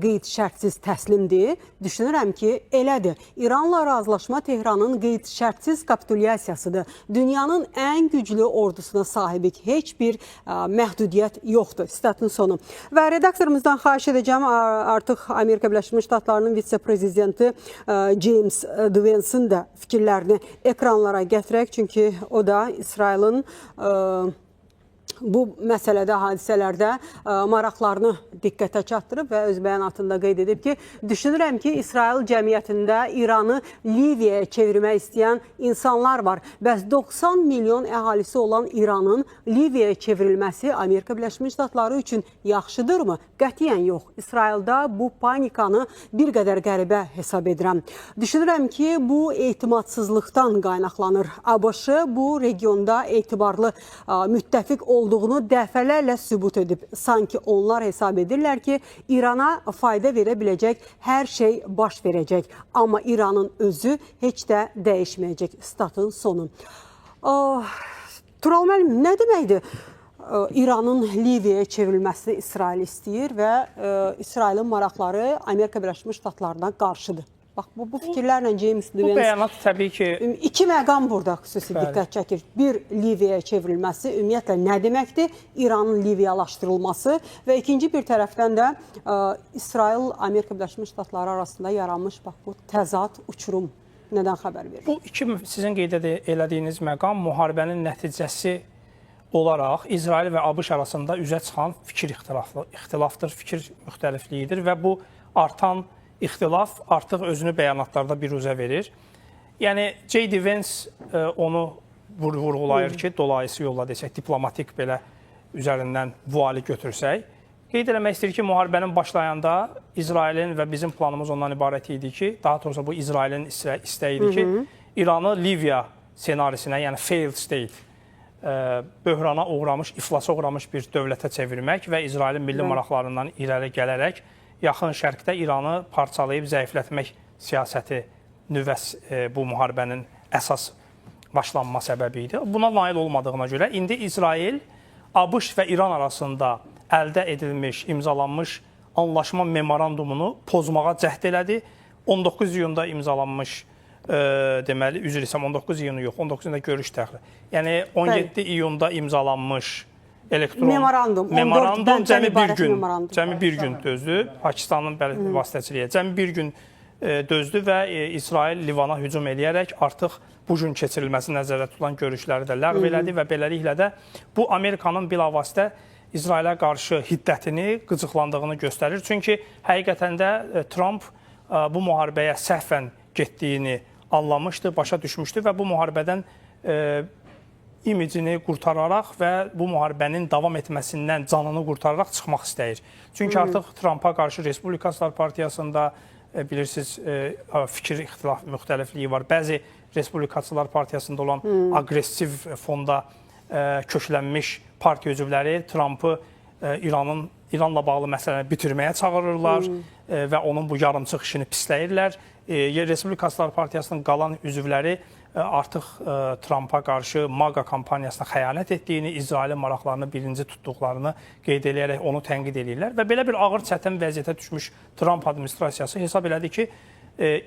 qeyd şərtsiz təslimdir. Düşünürəm ki, elədir. İranla razılaşma Tehranın qeyd şərtsiz kapitulyasiyasıdır. Dünyanın ən güclü ordusuna sahibik. Heç bir məhdudiyyət yoxdur. Statın sonu. Və redaktorumuzdan xahiş edəcəm, artıq Amerika Birləşmiş Ştatlarının vitse-prezidenti James Vance'ın da fikirlərini ekranlara gətirək, çünki o da İsrailin bu məsələdə, hadisələrdə maraqlarını diqqətə çatdırıb və öz bəyanatında qeyd edib ki, düşünürəm ki, İsrail cəmiyyətində İranı Liviyaya çevirmək istəyən insanlar var. Bəs 90 milyon əhalisi olan İranın Liviyaya çevrilməsi Amerika Birləşmiş Ştatları üçün yaxşıdırmı? Qətiyyən yox. İsraildə bu panikanı bir qədər qəribə hesab edirəm. Düşünürəm ki, bu etimadsızlıqdan qaynaqlanır. ABŞ bu regionda etibarlı müttəfiq olduğunu dəfələrlə sübut edib. Sanki onlar hesab edirlər ki, İrana fayda verə biləcək hər şey baş verəcək. Amma İranın özü heç də dəyişməyəcək. Statın sonu. Tural müəllim, nə deməkdir? İranın Liviyaya çevrilməsini İsrail istəyir və İsrailin maraqları Amerika Birləşmiş Ştatlarına qarşıdır. Bax, bu fikirlərlə James Vance... Bu bəyanat təbii ki... İki məqam burada xüsusi diqqət çəkir. Bir, Liviyaya çevrilməsi ümumiyyətlə nə deməkdir? İranın Liviyalaşdırılması və ikinci bir tərəfdən də İsrail, Amerika Birləşmiş Ştatları arasında yaranmış bu təzad, uçurum nədən xəbər verir? Bu iki sizin qeyd elədiyiniz məqam müharibənin nəticəsi olaraq İsrail və ABŞ arasında üzə çıxan fikir ixtilafdır, fikir müxtəlifliyidir və bu artan ixtilaf artıq özünü bəyanatlarda biruzə verir. Yəni, J.D. Vance onu vurğulayır ki, dolayısı yolla desək, diplomatik belə üzərindən vuali götürsək, qeyd eləmək istəyir ki, müharibənin başlayanda İsrailin və bizim planımız ondan ibarət idi ki, daha doğrusu bu İsrailin istəyidir ki, İranı Liviya senarisinə, yəni failed state, böhrana uğramış, iflasa uğramış bir dövlətə çevirmək və İsrailin milli maraqlarından irəli gələrək yaxın şərqdə İranı parçalayıb zəiflətmək siyasəti nüvə bu müharibənin əsas başlanma səbəbi idi. Buna nail olmadığına görə indi İsrail ABŞ və İran arasında əldə edilmiş, imzalanmış anlaşma memorandumunu pozmağa cəhd elədi. 19 iyunda imzalanmış, deməli, üzr istəyirəm, 19 iyunu yox, 19-unda görüş təxli. Yəni 17 iyunda imzalanmış elektron memorandum cəmi bir gün dözdü. Pakistanın vasitəçiliyə cəmi bir gün dözdü və İsrail Livana hücum eləyərək artıq bu gün keçirilməsi nəzərdə tutulan görüşləri də ləğv elədi və beləliklə də bu Amerikanın bilavasitə İsrailə qarşı hiddətini, qıcıqlandığını göstərir. Çünki həqiqətən də Trump bu müharibəyə səhvən getdiyini anlamışdı, başa düşmüşdü və bu müharibədən imicini qurtararaq və bu müharibənin davam etməsindən canını qurtararaq çıxmaq istəyir. Çünki artıq Trumpa qarşı Respublikaçılar Partiyasında bilirsiniz, fikir ixtilaf müxtəlifliyi var. Bəzi Respublikaçılar Partiyasında olan aqressiv fonda köklənmiş partiya üzvləri Trumpı İranla bağlı məsələni bitirməyə çağırırlar və onun bu yarımçıq işini pisləyirlər. Respublikaçılar Partiyasının qalan üzvləri artıq Trumpa qarşı MAGA kampaniyasına xəyanət etdiyini, İsrailin maraqlarını birinci tutduqlarını qeyd edərək onu tənqid edirlər və belə bir ağır çətin vəziyyətə düşmüş Trump administrasiyası hesab elədi ki,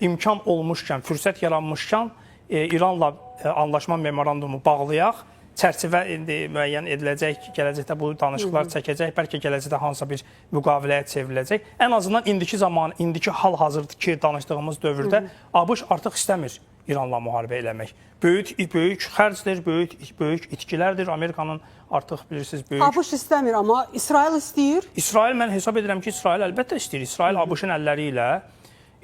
imkan olmuşkən, fürsət yaranmışkən İranla anlaşma memorandumu bağlayaq, çərçivə müəyyən ediləcək, gələcəkdə bu danışıqlar çəkəcək, bəlkə gələcəkdə hansısa bir müqaviləyə çevriləcək. Ən azından indiki zaman, indiki hal-hazırdakı danışdığımız dövrdə ABŞ artıq istəmir İranla müharibə eləmək. Böyük xərcdir, böyük itkilərdir. Amerikanın artıq bilirsiniz böyük. ABŞ istəmir, amma İsrail istəyir. İsrail, mən hesab edirəm ki, İsrail əlbəttə istəyir. İsrail ABŞ-ın əlləri ilə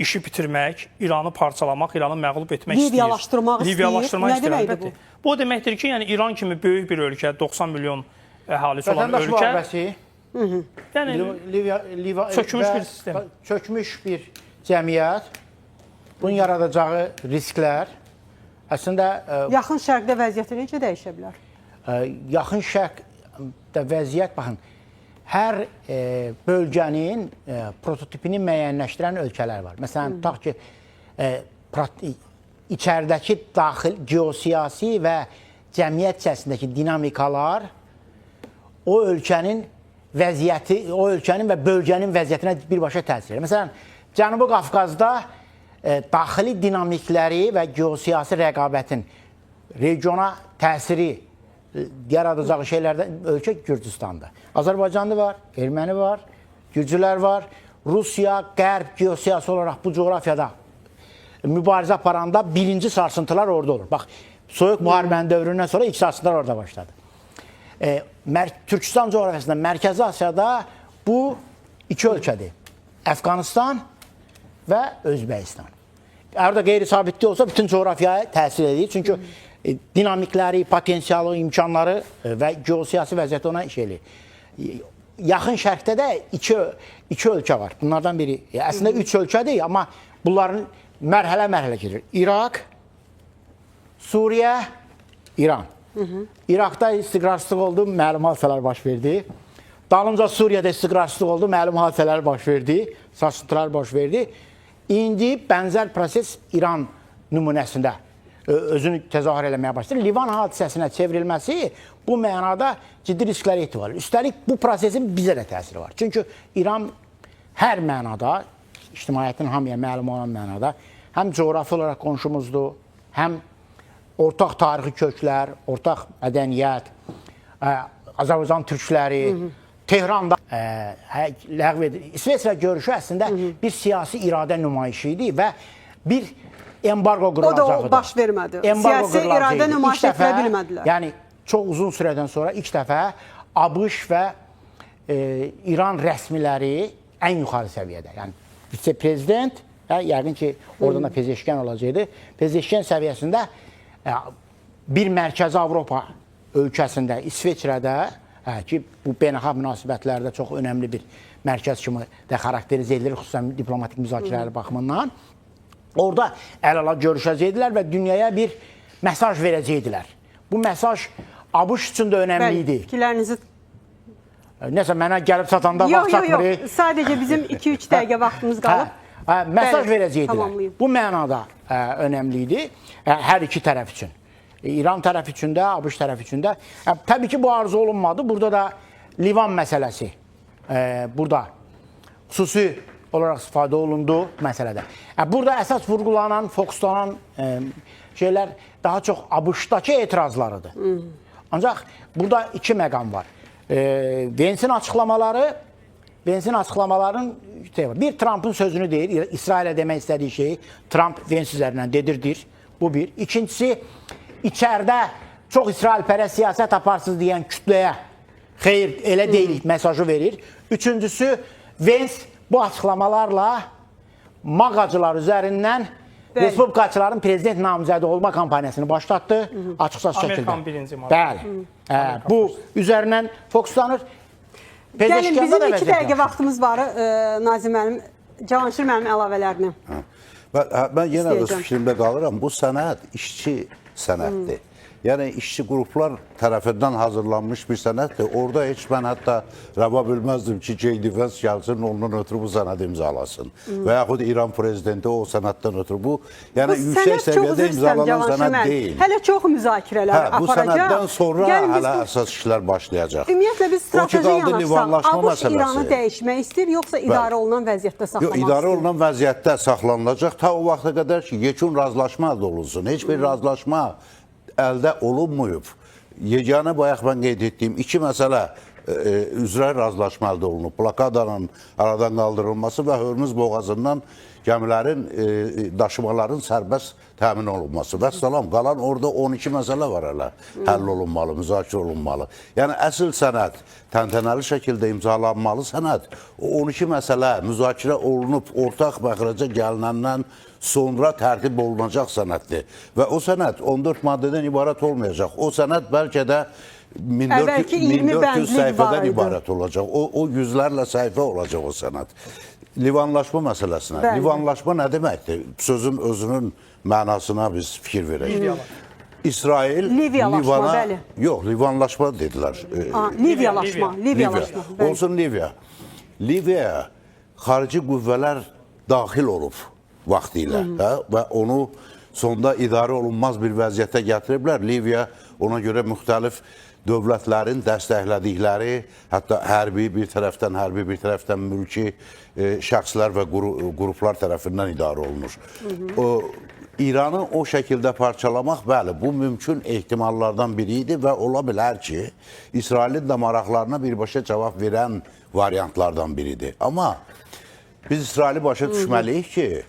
işi bitirmək, İranı parçalamaq, İranı məğlub etmək istəyir. Liviyalaşdırmaq istəyir. Liviyalaşdırmaq Nə istəyir, deməkdir əlbəttə. Bu o deməkdir ki, yəni İran kimi böyük bir ölkə, 90 milyon əhalisi olan Vətəndaş ölkə, müharibəsi, yəni çökmüş bir sistem. Çökmüş bir cəmiyyət, bunun yaradacağı risklər, əslində Yaxın Şərqdə vəziyyəti necə dəyişə bilər? Yaxın Şərqdə vəziyyət, baxın, hər bölgənin prototipini müəyyənləşdirən ölkələr var. Məsələn, tutaq ki, içəridəki daxil geosiyasi və cəmiyyət içərisindəki dinamikalar o ölkənin vəziyyəti, o ölkənin və bölgənin vəziyyətinə birbaşa təsir edir. Məsələn, Cənubi Qafqazda daxili dinamikləri və geosiyasi rəqabətin regiona təsiri yaradacağı şeylərdən ölkə Gürcüstandır. Azərbaycanlı var, erməni var, gürcülər var. Rusiya, Qərb geosiyasi olaraq bu coğrafiyada mübarizə aparanda birinci sarsıntılar orada olur. Bax, Soyuq müharibənin dövründən sonra ilk sarsıntılar orada başladı. Türkistan coğrafiyasında, Mərkəzi Asiyada bu iki ölkədir. Əfqanistan və Özbəkistan. Orada qeyri-sabitli olsa bütün coğrafiyaya təsir edir. Çünki dinamikləri, potensialı, imkanları və geosiyasi vəziyyəti ona iş eləyir. Yaxın Şərqdə də iki ölkə var. Bunlardan biri, əslində üç ölkədir, amma bunların mərhələ gedir. İraq, Suriyə, İran. İraqda istiqrarsızlıq oldu, məlum hadisələr baş verdi. Dalınca Suriyada istiqrarsızlıq oldu, məlum hadisələr baş verdi, sarsıntılar baş verdi. İndi bənzər proses İran nümunəsində özünü təzahür eləməyə başlayır. Livan hadisəsinə çevrilməsi bu mənada ciddi risklərə etibar edir. Üstəlik bu prosesin bizə də təsiri var. Çünki İran hər mənada, ictimaiyyətin hamıya məlum olan mənada, həm coğrafi olaraq qonşumuzdur, həm ortaq tarixi köklər, ortaq mədəniyyət, Azərbaycan türkləri, Tehranda ləğv edir. İsveçrə görüşü əslində bir siyasi iradə nümayişi idi və bir embargo qırılacaqdı. O da baş vermədi. Siyasi iradə nümayiş etdirə bilmədilər. Yəni, çox uzun sürədən sonra ilk dəfə ABŞ və İran rəsmiləri ən yuxarı səviyyədə. Yəni, vitse-prezident, yəqin ki, oradan da Pezeşkan olacaqdı. Pezeşkan səviyyəsində bir Mərkəzi Avropa ölkəsində, İsveçrədə, ki, bu beynəlxalq münasibətlərdə çox önəmli bir mərkəz kimi də xarakterizə edilir, xüsusən diplomatik müzakirələr baxımından. Orada əl-ala görüşəcəkdilər və dünyaya bir mesaj verəcəkdilər. Bu mesaj ABŞ üçün də önəmli idi. Fikirlərinizi... Nəsə, mənə gəlib çatanda vaxt çatmır. Yox, sadəcə bizim 2-3 dəqiqə vaxtımız qalıb. Mesaj verəcəkdilər. Bu mənada önəmli idi hər iki tərəf üçün. İran tərəf üçün də, ABŞ tərəf üçün də. Təbii ki, bu arzu olunmadı. Burada da Livan məsələsi burada xüsusi olaraq istifadə olundu məsələdə. Burada əsas vurğulanan, fokuslanan şeylər daha çox ABŞ-dakı etirazlarıdır. Ancaq burada iki məqam var. Vensin açıqlamaların bir Trump'ın sözünü deyir, İsrail'e demək istədiyi şeyi Trump Vens üzərindən dedirdir. Bu bir. İkincisi, içərdə çox İsrail-pərəst siyasət aparsız deyən kütləyə xeyr, elə deyilik mesajı verir. Üçüncüsü, Vens bu açıqlamalarla mağacılar üzərindən Respublikaçıların prezident namizədi olma kampaniyasını başlatdı. Açıqsaz şəkildə. Amerikan birinci maraq. Bəli. Bu üzərindən fokuslanır. Gəlin, bizim 2 dəqiqə vaxtımız var, Nazim mənim, Cavanşir mənim əlavələrini. Mən yenə öz fikrimdə qalıram. Bu sənəd işçi sənəddir. Yəni, işçi qruplar tərəfindən hazırlanmış bir sənəddir. Orada heç mən hətta rəva bilməzdim ki, J-Defense gəlsin, ondan ötürü bu sənəd imzalasın. Və yaxud İran prezidenti o sənəddən ötürü. Bu, yəni, yüksək səviyyədə imzalanan sənəd deyil. Hələ çox müzakirələr aparacaq. Bu sənəddən sonra hələ əsas işlər başlayacaq. Ümumiyyətlə, biz strateji yanaşsaq, ABŞ İranı dəyişmək istəyir, yoxsa idarə olunan vəziyyətdə saxlamaq istəyir? İdarə olunan vəziyyətdə saxlanılacaq. Ta o vaxta qədər ki, yekun razılaşma əldə olunsun. Heç bir razılaşma əldə olunmuyub. Yeganə bayaq mən qeyd etdiyim iki məsələ üzrə razılaşma əldə olunub. Blokadanın aradan qaldırılması və Hörmüz boğazından gəmilərin, daşımaların sərbəst təmin olunması. Və salam, qalan orada 12 məsələ var hələ. Həll olunmalı, müzakirə olunmalı. Yəni, əsl sənəd təntənəli şəkildə imzalanmalı sənəd. O 12 məsələ müzakirə olunub, ortaq məxrəcə gəlinəndən sonra tərtib olunacaq sənəddir. Və o sənəd 14 maddədən ibarət olmayacaq. O sənəd bəlkə də 1400 səhifədən ibarət olacaq. O yüzlərlə səhifə olacaq o sənəd. Livanlaşma məsələsinə. Bəli. Livanlaşma nə deməkdir? Sözün özünün mənasına biz fikir verək. İsrail Liviyalaşma, bəli. Yox, livanlaşma dedilər. Liviyalaşma. Bəli. Olsun Liviya. Liviyaya xarici qüvvələr daxil olub vaxtilə və onu sonda idarə olunmaz bir vəziyyətə gətiriblər. Liviya ona görə müxtəlif dövlətlərin dəstəklədikləri, hətta hərbi bir tərəfdən mülki şəxslər və qruplar tərəfindən idarə olunur. İranı o şəkildə parçalamaq, bəli, bu mümkün ehtimallardan biri idi və ola bilər ki, İsrailin də maraqlarına birbaşa cavab verən variantlardan biridir. Amma biz İsraili başa düşməliyik ki,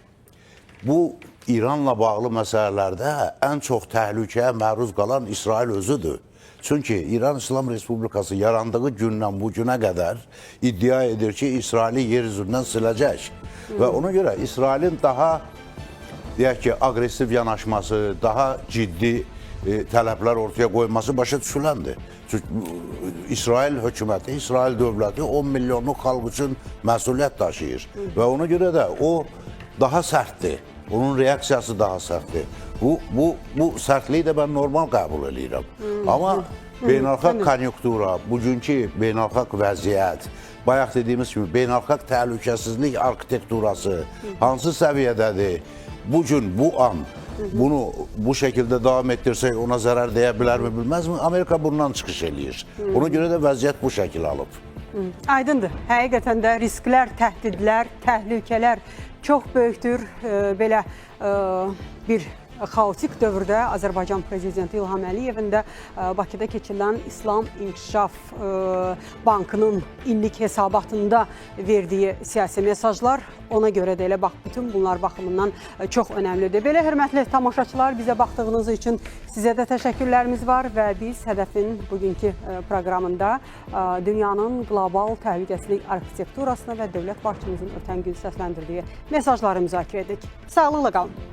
bu İranla bağlı məsələlərdə ən çox təhlükəyə məruz qalan İsrail özüdür. Çünki İran İslam Respublikası yarandığı gündən bu günə qədər iddia edir ki, İsraili yer üzündən siləcək. Və ona görə İsrailin daha, deyək ki, aqressiv yanaşması, daha ciddi tələblər ortaya qoyması başa düşüləndir. Çünki İsrail hökuməti, İsrail dövləti 10 milyonluq xalq üçün məsuliyyət daşıyır. Və ona görə də o daha sərtdir. Onun reaksiyası daha sərtdir. Bu sərtliyi də mən normal qəbul edirəm. Amma beynəlxalq konjunktura, bugünkü beynəlxalq vəziyyət, bayaq dediyimiz kimi beynəlxalq təhlükəsizlik arxitekturası hansı səviyyədədir? Bugün, bu an bunu bu şəkildə davam etdirsək ona zərər deyə bilərmi, bilməzmi? Amerika bundan çıxış eləyir. Ona görə də vəziyyət bu şəkil alıb. Aydındır. Həqiqətən də risklər, təhdidlər, təhlükələr çox böyükdür. Belə bir xaotik dövrdə Azərbaycan Prezidenti İlham Əliyevin də Bakıda keçirilən İslam İnkişaf Bankının illik hesabatında verdiyi siyasi mesajlar ona görə də elə bax, bütün bunlar baxımından çox önəmlidir. Belə hörmətli tamaşaçılar, bizə baxdığınız üçün sizə də təşəkkürlərimiz var və biz Hədəfin bugünkü proqramında dünyanın qlobal təhlükəsizlik arxitekturasına və dövlət başçımızın ötən gün səsləndirdiyi mesajları müzakirə etdik. Sağlıqla qalın.